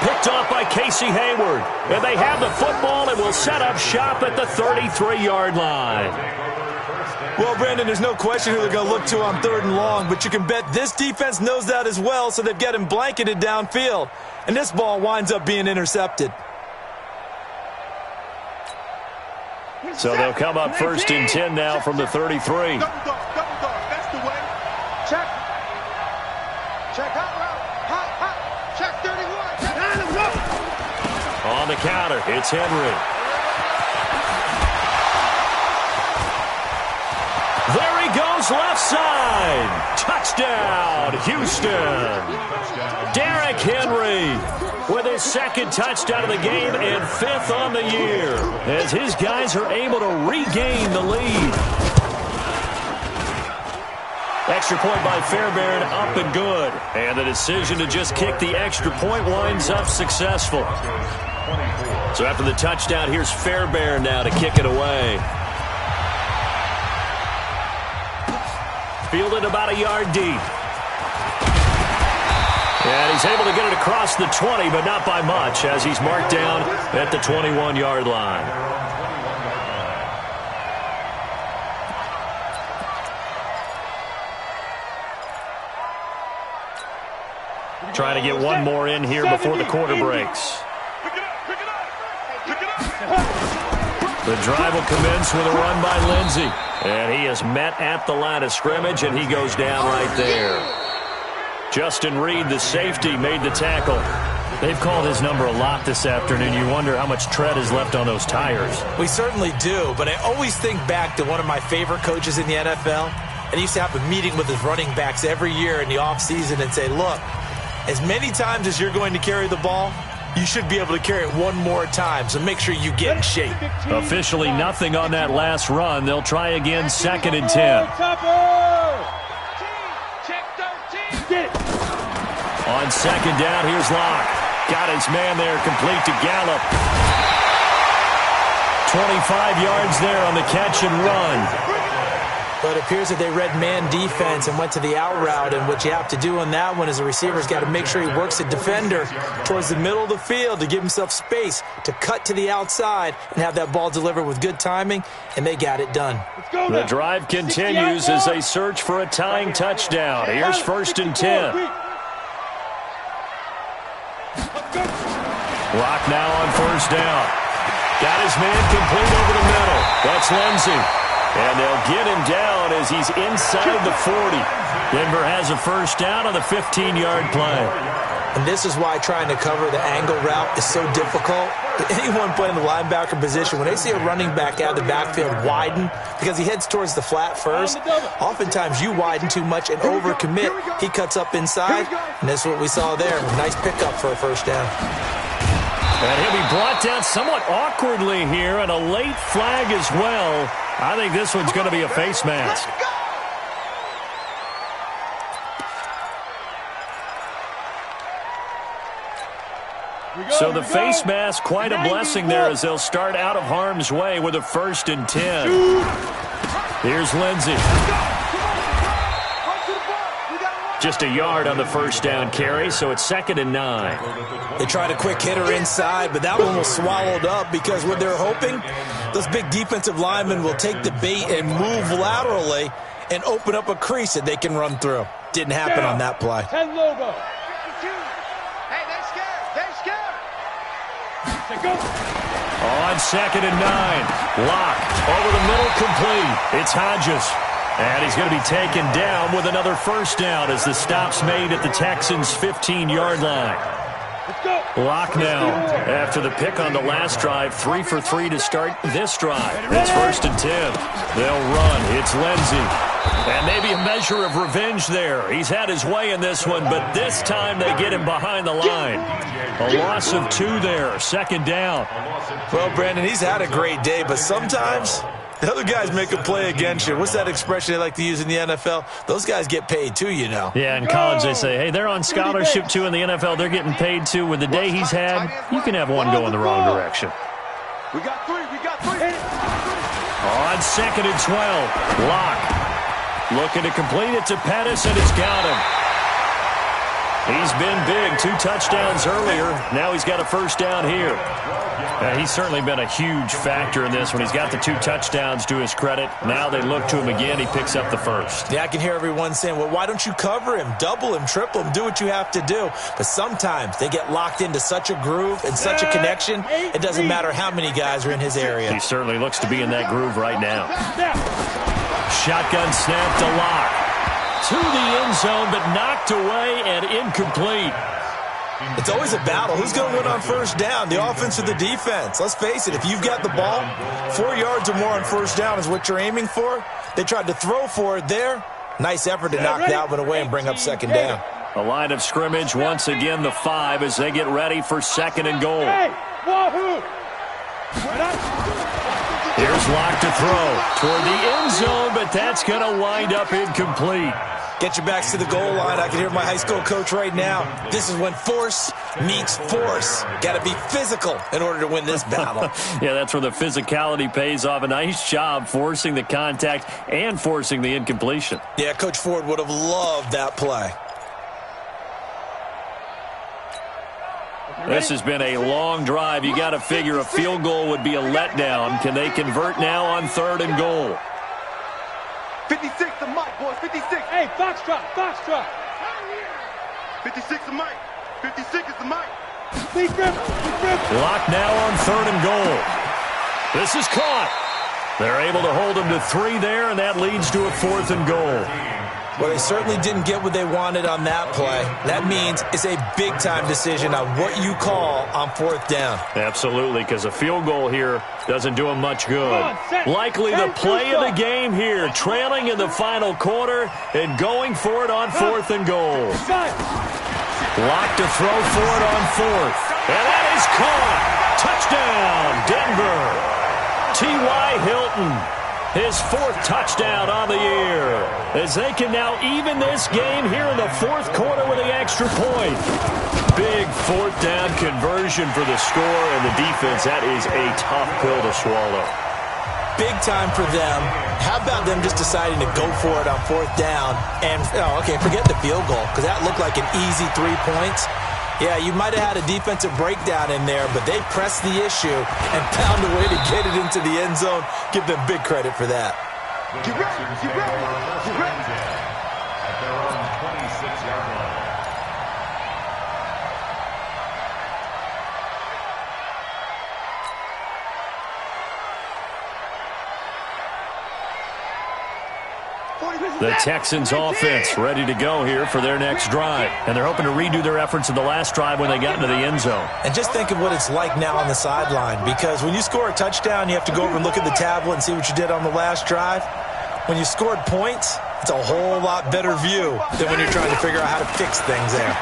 Picked off by Casey Hayward. And they have the football and will set up shop at the 33-yard line. Well, Brandon, there's no question who they're going to look to on 3rd and long, but you can bet this defense knows that as well, so they've got him blanketed downfield. And this ball winds up being intercepted. So they'll come up 1st and 10 now from the 33. Double dog, that's the way. Check. Check out route. Hot. Check 31. Check. On the counter, it's Henry. There he goes, left side. Touchdown, Houston. Derrick Henry with his 2nd touchdown of the game and 5th on the year as his guys are able to regain the lead. Extra point by Fairbairn, up and good. And the decision to just kick the extra point winds up successful. So after the touchdown, here's Fairbairn now to kick it away. Fielded about a yard deep. And he's able to get it across the 20, but not by much, as he's marked down at the 21-yard line. Trying to get one more in here before the quarter breaks. The drive will commence with a run by Lindsey. And he is met at the line of scrimmage, and he goes down right there. Justin Reed, the safety, made the tackle. They've called his number a lot this afternoon. You wonder how much tread is left on those tires. We certainly do, but I always think back to one of my favorite coaches in the NFL. And he used to have a meeting with his running backs every year in the offseason and say, look, as many times as you're going to carry the ball, you should be able to carry it one more time, so make sure you get in shape. Officially nothing on that last run. They'll try again, 2nd and 10. On 2nd down, here's Locke. Got his man there, complete to Gallup. 25 yards there on the catch and run. But it appears that they read man defense and went to the out route, and what you have to do on that one is the receiver's got to make sure he works the defender towards the middle of the field to give himself space to cut to the outside and have that ball delivered with good timing, and they got it done. The drive continues as they search for a tying touchdown. Here's 1st and 10. Locke now on 1st down. Got his man complete over the middle. That's Lindsey. And they'll get him down as he's inside the 40. Denver has a 1st down on the 15-yard play. And this is why trying to cover the angle route is so difficult. Anyone playing the linebacker position, when they see a running back out of the backfield widen, because he heads towards the flat first, oftentimes you widen too much and overcommit. He cuts up inside, and that's what we saw there. Nice pickup for a first down. And he'll be brought down somewhat awkwardly here, and a late flag as well. I think this one's going to be a face mask. So the face mask, quite a blessing there as they'll start out of harm's way with a 1st and 10. Here's Lindsey. Just a yard on the first down carry, so it's 2nd and 9. They tried a quick hitter inside, but that one was swallowed up because what they're hoping, those big defensive linemen will take the bait and move laterally and open up a crease that they can run through. Didn't happen on that play. 10 logo. On 2nd and 9. Lock over the middle, complete. It's Hodges. And he's going to be taken down with another first down as the stop's made at the Texans' 15-yard line. Lock now, after the pick on the last drive, 3 for 3 to start this drive. It's 1st and 10. They'll run. It's Lindsey. And maybe a measure of revenge there. He's had his way in this one, but this time they get him behind the line. A loss of 2 there, 2nd down. Well, Brandon, he's had a great day, but sometimes the other guys make a play against you. What's that expression they like to use in the NFL? Those guys get paid too, you know. Yeah, in college they say, hey, they're on scholarship too. In the NFL, they're getting paid too. With the day he's had, you can have one go in the wrong direction. We got 3. On 2nd and 12, Lock. Looking to complete it to Pettis, and it's got him. He's been big. 2 touchdowns earlier. Now he's got a first down here. He's certainly been a huge factor in this one. He's got the 2 touchdowns to his credit. Now they look to him again. He picks up the first. Yeah, I can hear everyone saying, well, why don't you cover him, double him, triple him, do what you have to do. But sometimes they get locked into such a groove and such a connection, it doesn't matter how many guys are in his area. He certainly looks to be in that groove right now. Shotgun snap to Lock. To the end zone, but knocked away and incomplete. It's always a battle. Who's going to win on first down, the offense or the defense? Let's face it, if you've got the ball, 4 yards or more on first down is what you're aiming for. They tried to throw for it there. Nice effort to knock that one away and bring up 2nd down. A line of scrimmage, once again the 5 as they get ready for 2nd and goal. Here's Lock to throw toward the end zone, but that's going to wind up incomplete. Get your backs to the goal line. I can hear my high school coach right now. This is when force meets force. Got to be physical in order to win this battle. Yeah, that's where the physicality pays off. A nice job forcing the contact and forcing the incompletion. Yeah, Coach Ford would have loved that play. This has been a long drive. You got to figure a field goal would be a letdown. Can they convert now on 3rd and goal? 56 the mic, boys. 56. Hey, Foxtrot. 56 the mic. 56 is the mic. Lock now on 3rd and goal. This is caught. They're able to hold him to 3 there, and that leads to a 4th and goal. Well, they certainly didn't get what they wanted on that play. That means it's a big-time decision on what you call on 4th down. Absolutely, because a field goal here doesn't do them much good. Likely the play of the game here, trailing in the final quarter and going for it on 4th and goal. Lock to throw for it on 4th. And that is caught. Touchdown, Denver. T.Y. Hilton. His 4th touchdown on the year, as they can now even this game here in the 4th quarter with the extra point. Big 4th down conversion for the score, and the defense, that is a tough pill to swallow. Big time for them. How about them just deciding to go for it on 4th down? And, okay, forget the field goal, because that looked like an easy 3 points. Yeah, you might have had a defensive breakdown in there, but they pressed the issue and found a way to get it into the end zone. Give them big credit for that. Get ready. At their own 26-yard line. The Texans offense ready to go here for their next drive. And they're hoping to redo their efforts in the last drive when they got into the end zone. And just think of what it's like now on the sideline, because when you score a touchdown, you have to go over and look at the tablet and see what you did on the last drive. When you scored points, it's a whole lot better view than when you're trying to figure out how to fix things there.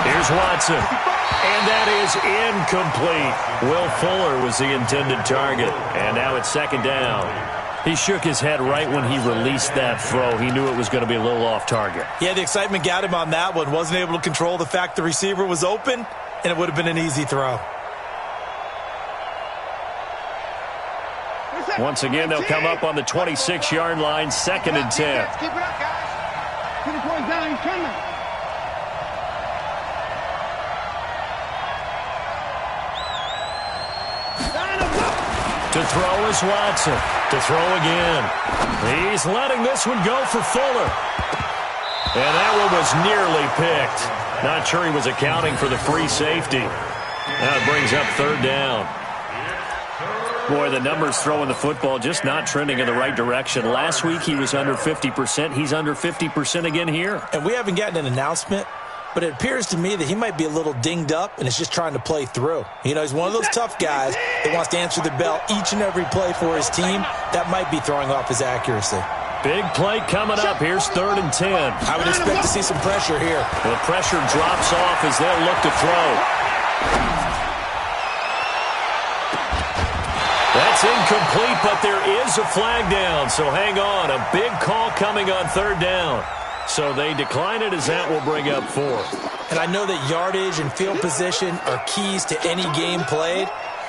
Here's Watson. And that is incomplete. Will Fuller was the intended target. And now it's second down. He shook his head right when he released that throw. He knew it was going to be a little off target. Yeah, the excitement got him on that one. Wasn't able to control the fact the receiver was open, and it would have been an easy throw. Once again, they'll come up on the 26-yard line, 2nd and 10. Keep it up, guys. 20 points down, he's coming. To throw is Watson. To throw again. He's letting this one go for Fuller. And that one was nearly picked. Not sure he was accounting for the free safety. Now it brings up 3rd down. Boy, the numbers throwing the football just not trending in the right direction. Last week he was under 50%. He's under 50% again here. And we haven't gotten an announcement, but it appears to me that he might be a little dinged up and is just trying to play through. You know, he's one of those tough guys that wants to answer the bell each and every play for his team. That might be throwing off his accuracy. Big play coming up. Here's 3rd and 10. I would expect to see some pressure here. The pressure drops off as they'll look to throw. That's incomplete, but there is a flag down, so hang on. A big call coming on 3rd down. So they decline it as that will bring up 4th. And I know that yardage and field position are keys to any game played,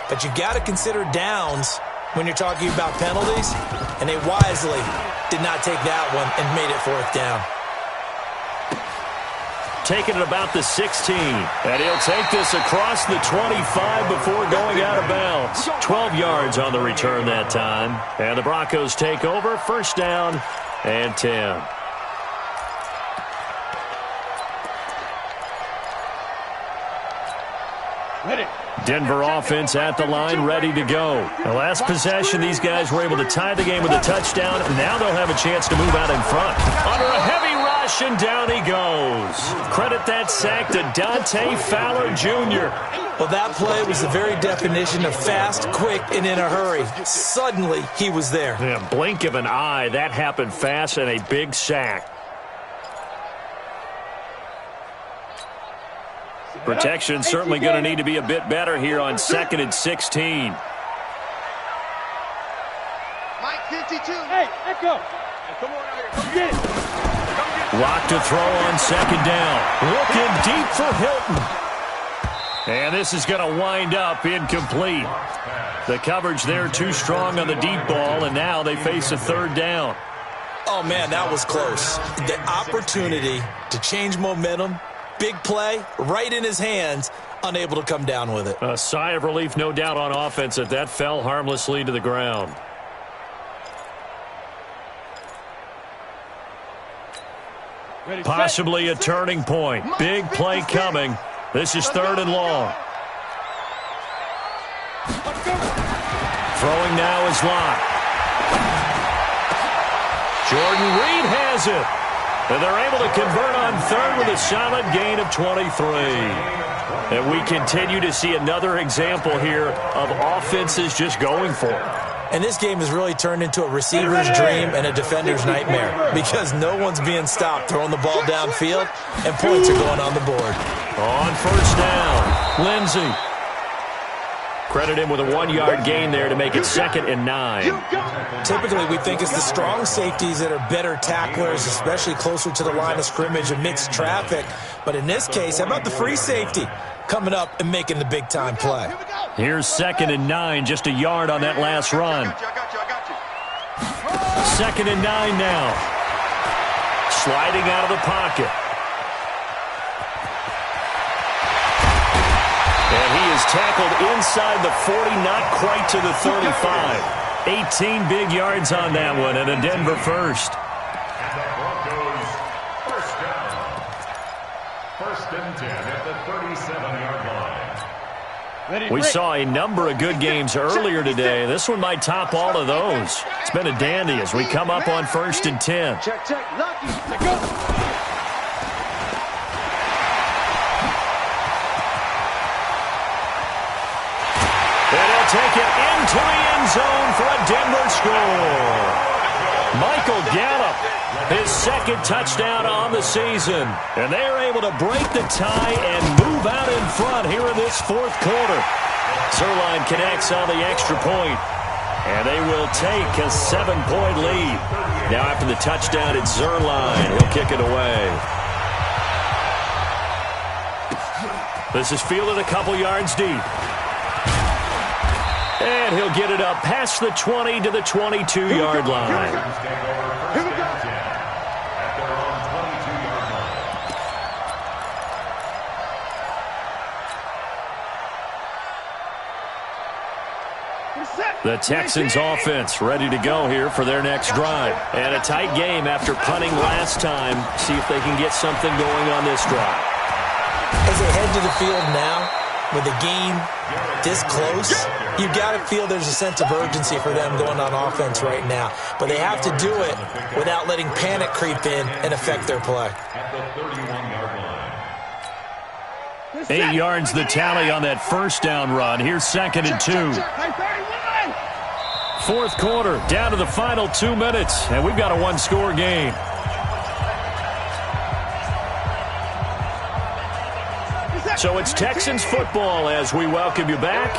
but you got to consider downs when you're talking about penalties, and they wisely did not take that one and made it 4th down. Taking it about the 16, and he'll take this across the 25 before going out of bounds. 12 yards on the return that time, and the Broncos take over. 1st down and 10. Denver offense at the line, ready to go. The last possession, these guys were able to tie the game with a touchdown. Now they'll have a chance to move out in front. Under a heavy rush, and down he goes. Credit that sack to Dante Fowler Jr. Well, that play was the very definition of fast, quick, and in a hurry. Suddenly, he was there. Yeah, blink of an eye, that happened fast, and a big sack. Protection certainly going to need to be a bit better here on 2nd and 16. Mike 52. Hey, echo. Come on out here. Come get it. Lock to throw on 2nd down. Looking deep for Hilton. And this is going to wind up incomplete. The coverage there too strong on the deep ball, and now they face a 3rd down. Oh, man, that was close. The opportunity to change momentum. Big play, right in his hands, unable to come down with it. A sigh of relief, no doubt, on offense that fell harmlessly to the ground. Possibly a turning point. Big play coming. This is 3rd and long. Throwing now is Locke. Jordan Reed has it. And they're able to convert on 3rd with a solid gain of 23. And we continue to see another example here of offenses just going for it. And this game has really turned into a receiver's dream and a defender's nightmare because no one's being stopped throwing the ball downfield, and points are going on the board. On 1st down, Lindsey. Credit him with a 1-yard gain there to make it 2nd and 9. Typically, we think it's the strong safeties that are better tacklers, especially closer to the line of scrimmage amidst traffic. But in this case, how about the free safety coming up and making the big-time play? Here's 2nd and 9, just a yard on that last run. I got you. 2nd and 9 now. Sliding out of the pocket. And he is tackled inside the 40, not quite to the 35. 18 big yards on that one, and a Denver first. And the Broncos 1st down. 1st and 10 at the 37-yard line. We saw a number of good games earlier today. This one might top all of those. It's been a dandy as we come up on 1st and 10. Check, lucky. Go. And he'll take it into the end zone for a Denver score. Michael Gallup, his second touchdown on the season. And they are able to break the tie and move out in front here in this fourth quarter. Zerline connects on the extra point, and they will take a 7-point lead. Now after the touchdown, it's Zerline. He'll kick it away. This is fielded a couple yards deep. And he'll get it up past the 20 to the 22-yard line. Here we go. The Texans offense ready to go here for their next drive. And a tight game after punting last time. See if they can get something going on this drive. As they head to the field now, with the game this close, you've got to feel there's a sense of urgency for them going on offense right now. But they have to do it without letting panic creep in and affect their play. At the 31-yard line. 8 yards the tally on that first down run. Here's 2nd and 2. Fourth quarter, down to the final 2 minutes, and we've got a one-score game. So it's Texans football as we welcome you back.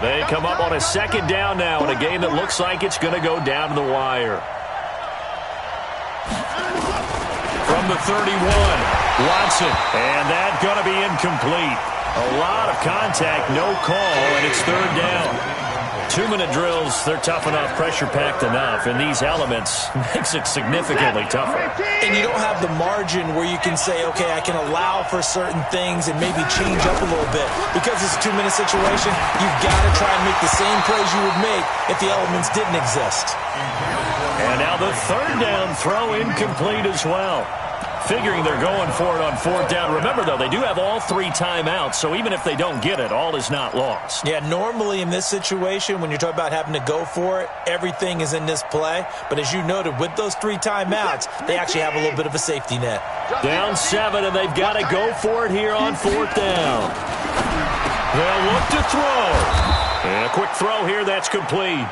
They come up on a second down now in a game that looks like it's going to go down to the wire. From the 31, Watson, and that's going to be incomplete. A lot of contact, no call, and it's third down. 2-minute drills, they're tough enough, pressure-packed enough, and these elements makes it significantly tougher. And you don't have the margin where you can say, okay, I can allow for certain things and maybe change up a little bit. Because it's a 2-minute situation, you've got to try and make the same plays you would make if the elements didn't exist. And now the third down throw incomplete as well. Figuring they're going for it on fourth down. Remember, though, they do have all 3 timeouts, so even if they don't get it, all is not lost. Yeah, normally in this situation, when you're talking about having to go for it, everything is in this play. But as you noted, with those 3 timeouts, they actually have a little bit of a safety net. Down 7, and they've got to go for it here on fourth down. They'll look to throw. And a quick throw here, that's complete.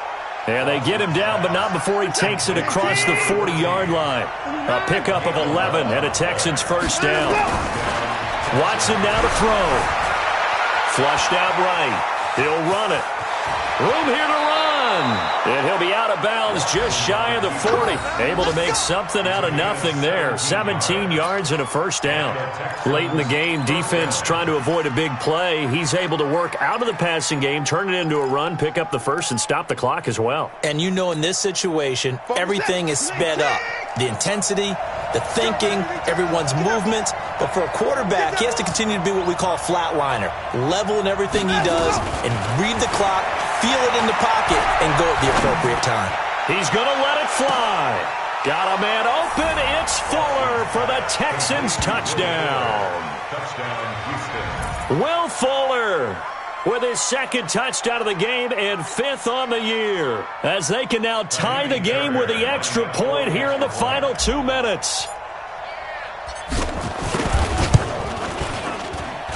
And they get him down, but not before he takes it across the 40-yard line. A pickup of 11 and a Texans first down. Watson now to throw. Flushed out right. He'll run it. Room here to run. And he'll be out of bounds just shy of the 40. Able to make something out of nothing there. 17 yards and a first down. Late in the game, defense trying to avoid a big play. He's able to work out of the passing game, turn it into a run, pick up the first, and stop the clock as well. And you know in this situation, everything is sped up. The intensity, the thinking, everyone's movement. But for a quarterback, he has to continue to be what we call a flatliner. Level in everything he does and read the clock, feel it in the pocket, and go at the appropriate time. He's going to let it fly. Got a man open. It's Fuller for the Texans touchdown. Touchdown, Houston. Will Fuller with his second touchdown of the game and 5th on the year, as they can now tie the game with the extra point here in the final 2 minutes.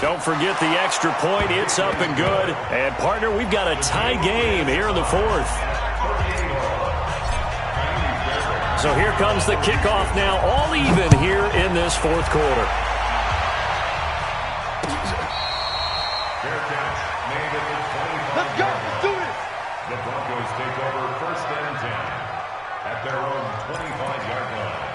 Don't forget the extra point. It's up and good. And, partner, we've got a tie game here in the fourth. So here comes the kickoff now, all even here in this fourth quarter. Let's go. Let's do this. The Broncos take over 1st and 10 at their own 25-yard line.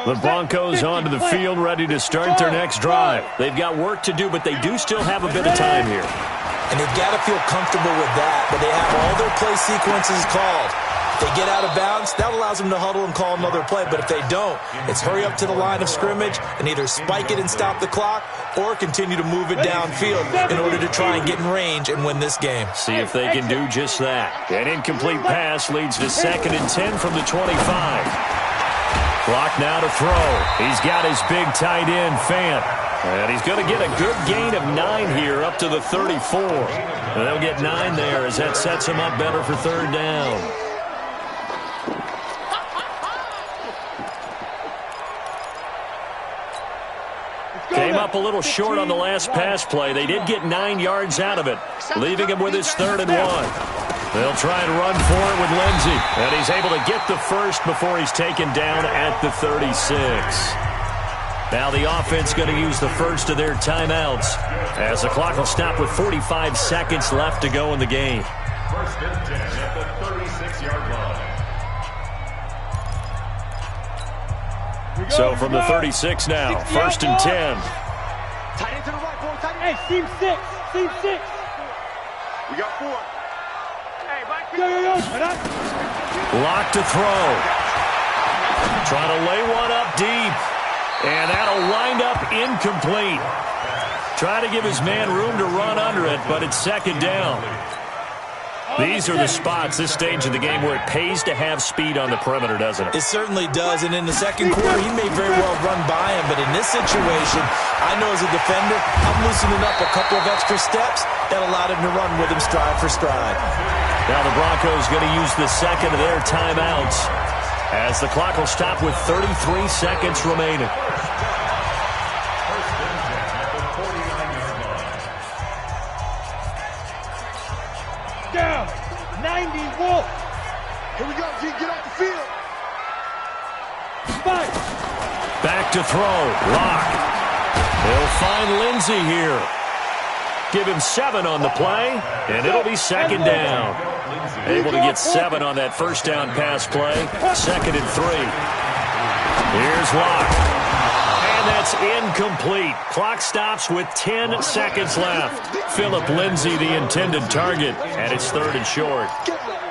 The Broncos onto the field, ready to start their next drive. They've got work to do, but they do still have a bit of time here. And they've got to feel comfortable with that, but they have all their play sequences called. If they get out of bounds, that allows them to huddle and call another play. But if they don't, it's hurry up to the line of scrimmage and either spike it and stop the clock or continue to move it downfield in order to try and get in range and win this game. See if they can do just that. An incomplete pass leads to 2nd and 10 from the 25. Clock now to throw. He's got his big tight end, Fant. And he's going to get a good gain of 9 here up to the 34. And they'll get 9 there as that sets him up better for 3rd down. Came up a little short on the last pass play. They did get 9 yards out of it, leaving him with his 3rd and 1. They'll try and run for it with Lindsey. And he's able to get the first before he's taken down at the 36. Now the offense going to use the first of their timeouts as the clock will stop with 45 seconds left to go in the game. 1st and 10 at the 36-yard line. So from the 36 now, 1st and 10. Tight end to the right, boy. Tight end. Hey, seam 6. Seam 6. We got 4. Hey, back Lock to throw. Trying to lay one up deep. And that'll wind up incomplete. Trying to give his man room to run under it, but it's 2nd down. These are the spots, this stage of the game, where it pays to have speed on the perimeter, doesn't it? It certainly does, and in the 2nd quarter, he may very well run by him, but in this situation, I know as a defender, I'm loosening up a couple of extra steps that allowed him to run with him stride for stride. Now the Broncos going to use the 2nd of their timeouts as the clock will stop with 33 seconds remaining. 1st and 10 at the 49-yard line. Down. 90 Wolf. Here we go, G. Get off the field. 5. Back to throw. Lock. They'll find Lindsey here. Give him 7 on the play, and it'll be 2nd down. Able to get 7 on that 1st down pass play. 2nd and 3. Here's Lock. And that's incomplete. Clock stops with 10 seconds left. Philip Lindsey, the intended target, and it's 3rd and short.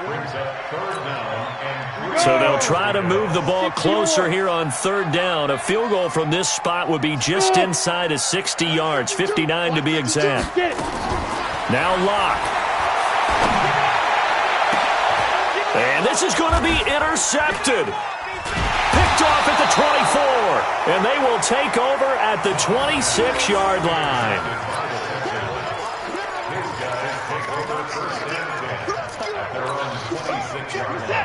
Brings up 3rd down and So they'll try to move the ball closer here on 3rd down. A field goal from this spot would be just inside of 60 yards, 59 to be exact. Now Lock. And this is going to be intercepted. Picked off at the 24. And they will take over at the 26-yard line.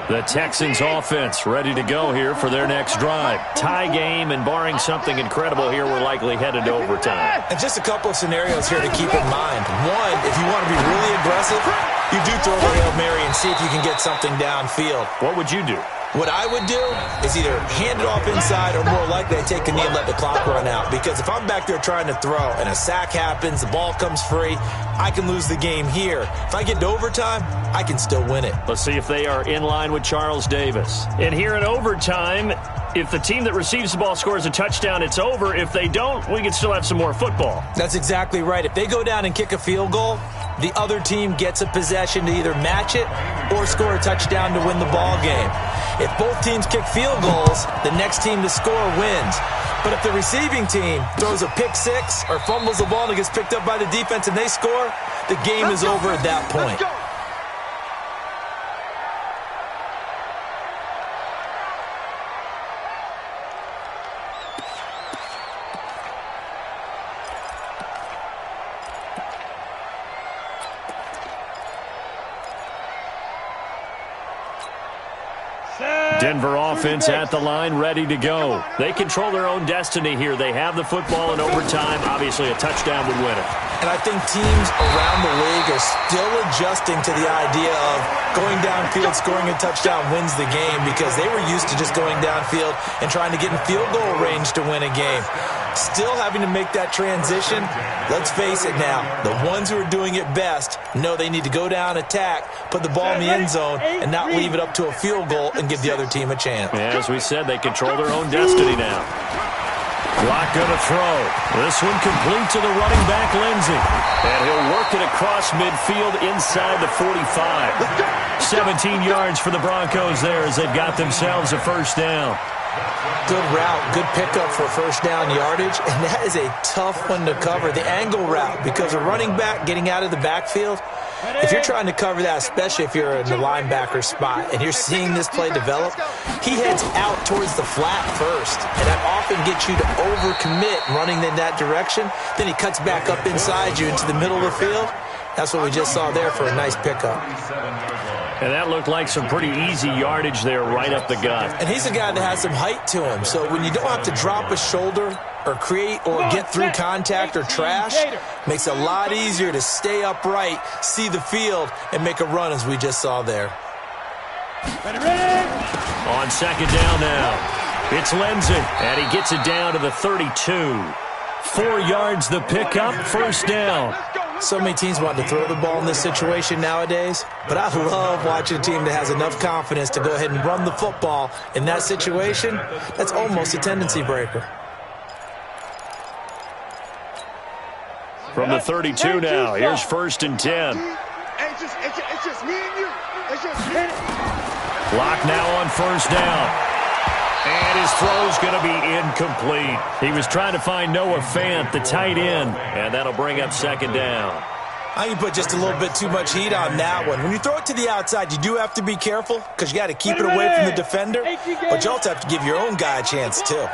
The Texans offense ready to go here for their next drive. Tie game, and barring something incredible here, we're likely headed to overtime. And just a couple of scenarios here to keep in mind. One, if you want to be really aggressive, you do throw the Hail Mary and see if you can get something downfield. What would you do? What I would do is either hand it off inside or more likely I take a knee and let the clock run out. Because if I'm back there trying to throw and a sack happens, the ball comes free, I can lose the game here. If I get to overtime, I can still win it. Let's see if they are in line with Charles Davis. And here in overtime, if the team that receives the ball scores a touchdown, it's over. If they don't, we can still have some more football. That's exactly right. If they go down and kick a field goal, the other team gets a possession to either match it or score a touchdown to win the ball game. If both teams kick field goals, the next team to score wins. But if the receiving team throws a pick six or fumbles the ball and it gets picked up by the defense and they score, the game is over at that point. Denver offense at the line, ready to go. They control their own destiny here. They have the football in overtime. Obviously, a touchdown would win it. And I think teams around the league are still adjusting to the idea of going downfield, scoring a touchdown wins the game, because they were used to just going downfield and trying to get in field goal range to win a game. Still having to make that transition. Let's face it now, the ones who are doing it best know they need to go down, attack, put the ball in the end zone, and not leave it up to a field goal and give the other team a chance. Yeah, as we said, they control their own destiny now. Lock going to throw. This one complete to the running back, Lindsey. And he'll work it across midfield inside the 45. 17 yards for the Broncos there as they've got themselves a first down. Good route, good pickup for first down yardage, and that is a tough one to cover, the angle route, because a running back getting out of the backfield, if you're trying to cover that, especially if you're in the linebacker spot and you're seeing this play develop, he heads out towards the flat first, and that often gets you to overcommit running in that direction. Then he cuts back up inside you into the middle of the field. That's what we just saw there for a nice pickup. And that looked like some pretty easy yardage there right up the gut. And he's a guy that has some height to him, so when you don't have to drop a shoulder or create or get through contact or trash, makes it a lot easier to stay upright, see the field, and make a run as we just saw there. On second down now, it's Lindsey, and he gets it down to the 32. 4 yards the pickup, first down. So many teams want to throw the ball in this situation nowadays, but I love watching a team that has enough confidence to go ahead and run the football in that situation. That's almost a tendency breaker. From the 32 now, here's first and 10. It's just me and you. It's just hit it. Lock now on first down. And his throw's going to be incomplete. He was trying to find Noah Fant, the tight end, and that'll bring up second down. I can put just a little bit too much heat on that one. When you throw it to the outside, you do have to be careful because you got to keep it away from the defender, but you also have to give your own guy a chance too.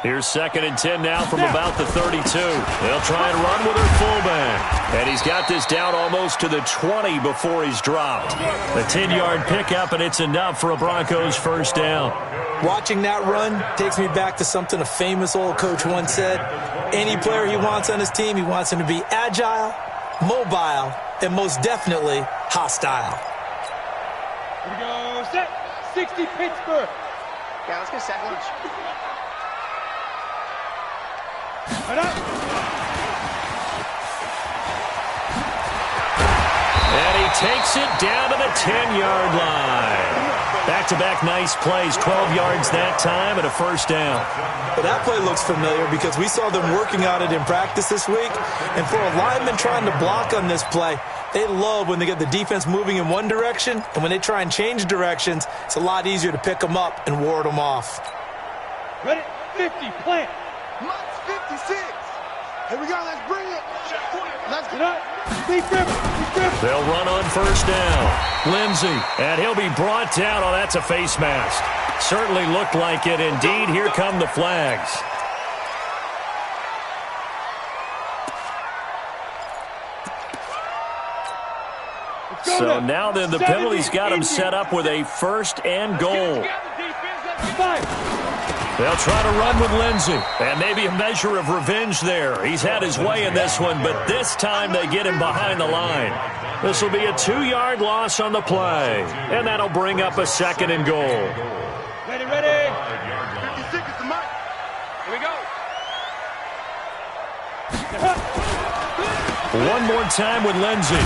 Here's second and 10 now from about the 32. They'll try and run with their fullback. And he's got this down almost to the 20 before he's dropped. A 10-yard pickup, and it's enough for a Broncos first down. Watching that run takes me back to something a famous old coach once said. Any player he wants on his team, he wants him to be agile, mobile, and most definitely hostile. Here we go. Set. 60 Pittsburgh. Yeah, let's get second. And he takes it down to the 10-yard line. Back-to-back nice plays, 12 yards that time and a first down. Well, that play looks familiar because we saw them working on it in practice this week. And for a lineman trying to block on this play, they love when they get the defense moving in one direction. And when they try and change directions, it's a lot easier to pick them up and ward them off. Ready? 50, plant. Mike's 56. Here we go. Let's bring it. Let's Get up. Deep river. They'll run on first down. Lindsey, and he'll be brought down. Oh, that's a face mask. Certainly looked like it. Indeed, here come the flags. So now then the penalty's got him set up with a first and goal. They'll try to run with Lindsey, and maybe a measure of revenge there. He's had his way in this one, but this time they get him behind the line. This will be a 2-yard loss on the play, and that'll bring up a second and goal. Ready. 56 is the mark. Here we go. One more time with Lindsey.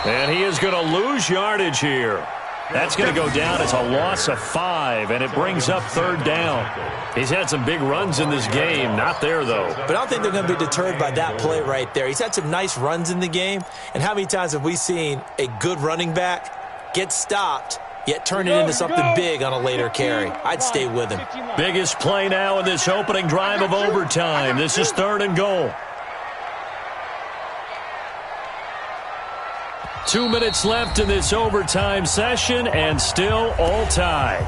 And he is going to lose yardage here. That's going to go down as a loss of 5, and it brings up third down. He's had some big runs in this game. Not there, though. But I don't think they're going to be deterred by that play right there. He's had some nice runs in the game, and how many times have we seen a good running back get stopped, yet turn it into something big on a later carry? I'd stay with him. Biggest play now in this opening drive of overtime. This is third and goal. 2 minutes left in this overtime session, and still all tied.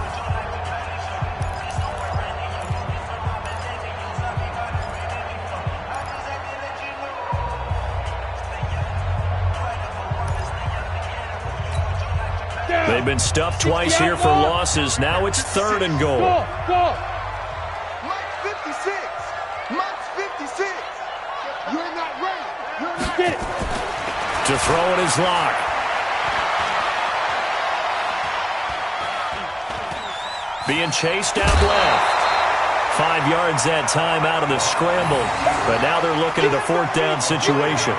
They've been stuffed twice here for losses. Now it's third and goal. Go. Mike's 56. Mike's 56. You're not ready. You're not Get it. To throw it is Lock. Being chased out left. 5 yards that time out of the scramble. But now they're looking at a fourth down situation.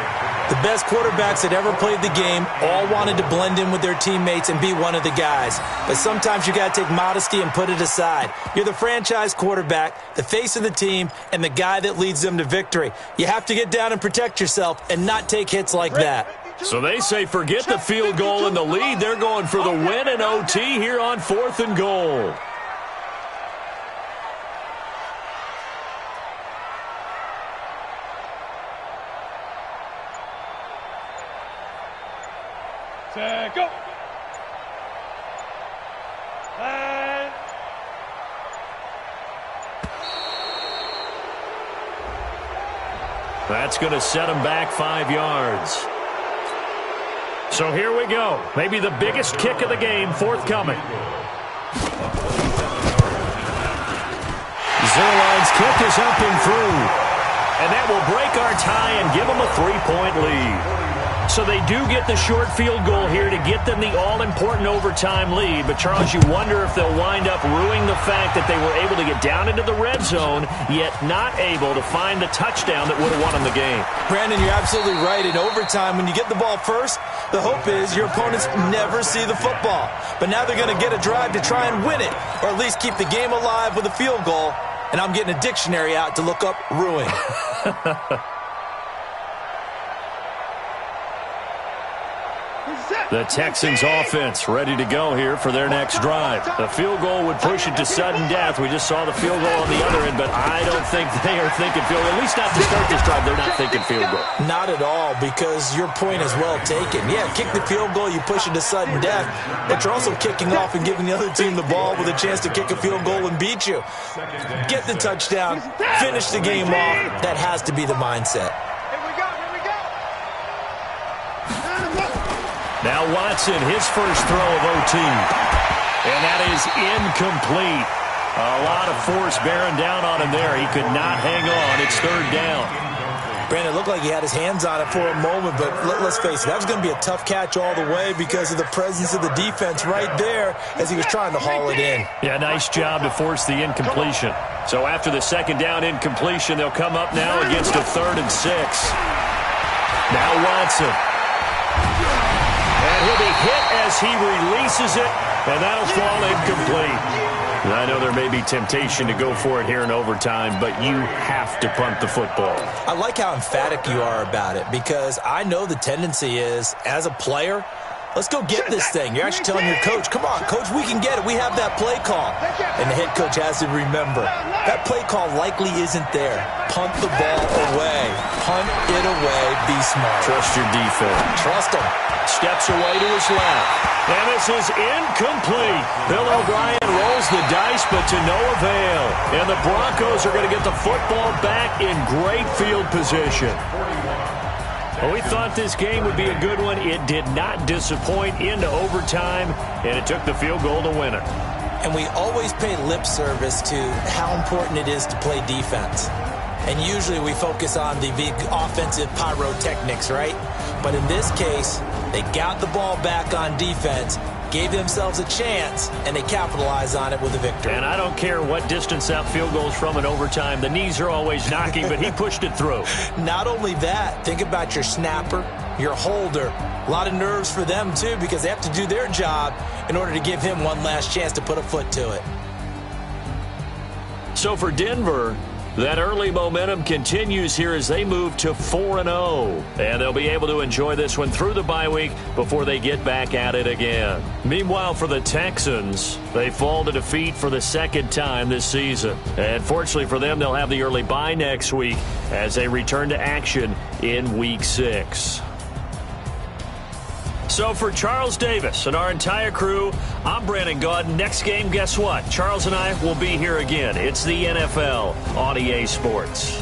The best quarterbacks that ever played the game all wanted to blend in with their teammates and be one of the guys. But sometimes you got to take modesty and put it aside. You're the franchise quarterback, the face of the team, and the guy that leads them to victory. You have to get down and protect yourself and not take hits like that. So they say forget the field goal and the lead. They're going for the win in OT here on 4th and goal. Go. That's going to set them back 5 yards. So here we go. Maybe the biggest kick of the game forthcoming. Zerline's kick is up and through. And that will break our tie and give them a 3-point lead. So they do get the short field goal here to get them the all-important overtime lead. But, Charles, you wonder if they'll wind up ruining the fact that they were able to get down into the red zone, yet not able to find the touchdown that would have won them the game. Brandon, you're absolutely right. In overtime, when you get the ball first, the hope is your opponents never see the football. But now they're going to get a drive to try and win it, or at least keep the game alive with a field goal. And I'm getting a dictionary out to look up ruin. The Texans offense ready to go here for their next drive. The field goal would push it to sudden death. We just saw the field goal on the other end, but I don't think they are thinking field goal. At least not to start this drive, they're not thinking field goal. Not at all, because your point is well taken. Yeah, kick the field goal, you push it to sudden death, but you're also kicking off and giving the other team the ball with a chance to kick a field goal and beat you. Get the touchdown, finish the game off. That has to be the mindset. Now Watson, his first throw of OT. And that is incomplete. A lot of force bearing down on him there. He could not hang on. It's 3rd down. Brandon, it looked like he had his hands on it for a moment, but let's face it, that was going to be a tough catch all the way because of the presence of the defense right there as he was trying to haul it in. Yeah, nice job to force the incompletion. So after the 2nd down incompletion, they'll come up now against a 3rd and 6. Now Watson. And he'll be hit as he releases it, and that'll fall incomplete. I know there may be temptation to go for it here in overtime, but you have to punt the football. I like how emphatic you are about it because I know the tendency is, as a player, let's go get this thing. You're actually telling your coach, come on, coach, we can get it. We have that play call. And the head coach has to remember, that play call likely isn't there. Punt the ball away. Punt it away. Be smart. Trust your defense. Trust them. Steps away to his left. And this is incomplete. Bill O'Brien rolls the dice, but to no avail. And the Broncos are going to get the football back in great field position. Well, we thought this game would be a good one. It did not disappoint into overtime, and it took the field goal to win it. And we always pay lip service to how important it is to play defense. And usually we focus on the big offensive pyrotechnics, right? But in this case, they got the ball back on defense, gave themselves a chance, and they capitalized on it with a victory. And I don't care what distance that field goal is from in overtime. The knees are always knocking, but he pushed it through. Not only that, think about your snapper, your holder. A lot of nerves for them, too, because they have to do their job in order to give him one last chance to put a foot to it. So for Denver, that early momentum continues here as they move to 4-0. And they'll be able to enjoy this one through the bye week before they get back at it again. Meanwhile, for the Texans, they fall to defeat for the 2nd time this season. And fortunately for them, they'll have the early bye next week as they return to action in Week 6. So for Charles Davis and our entire crew, I'm Brandon Gaudin. Next game, guess what? Charles and I will be here again. It's the NFL on EA Sports.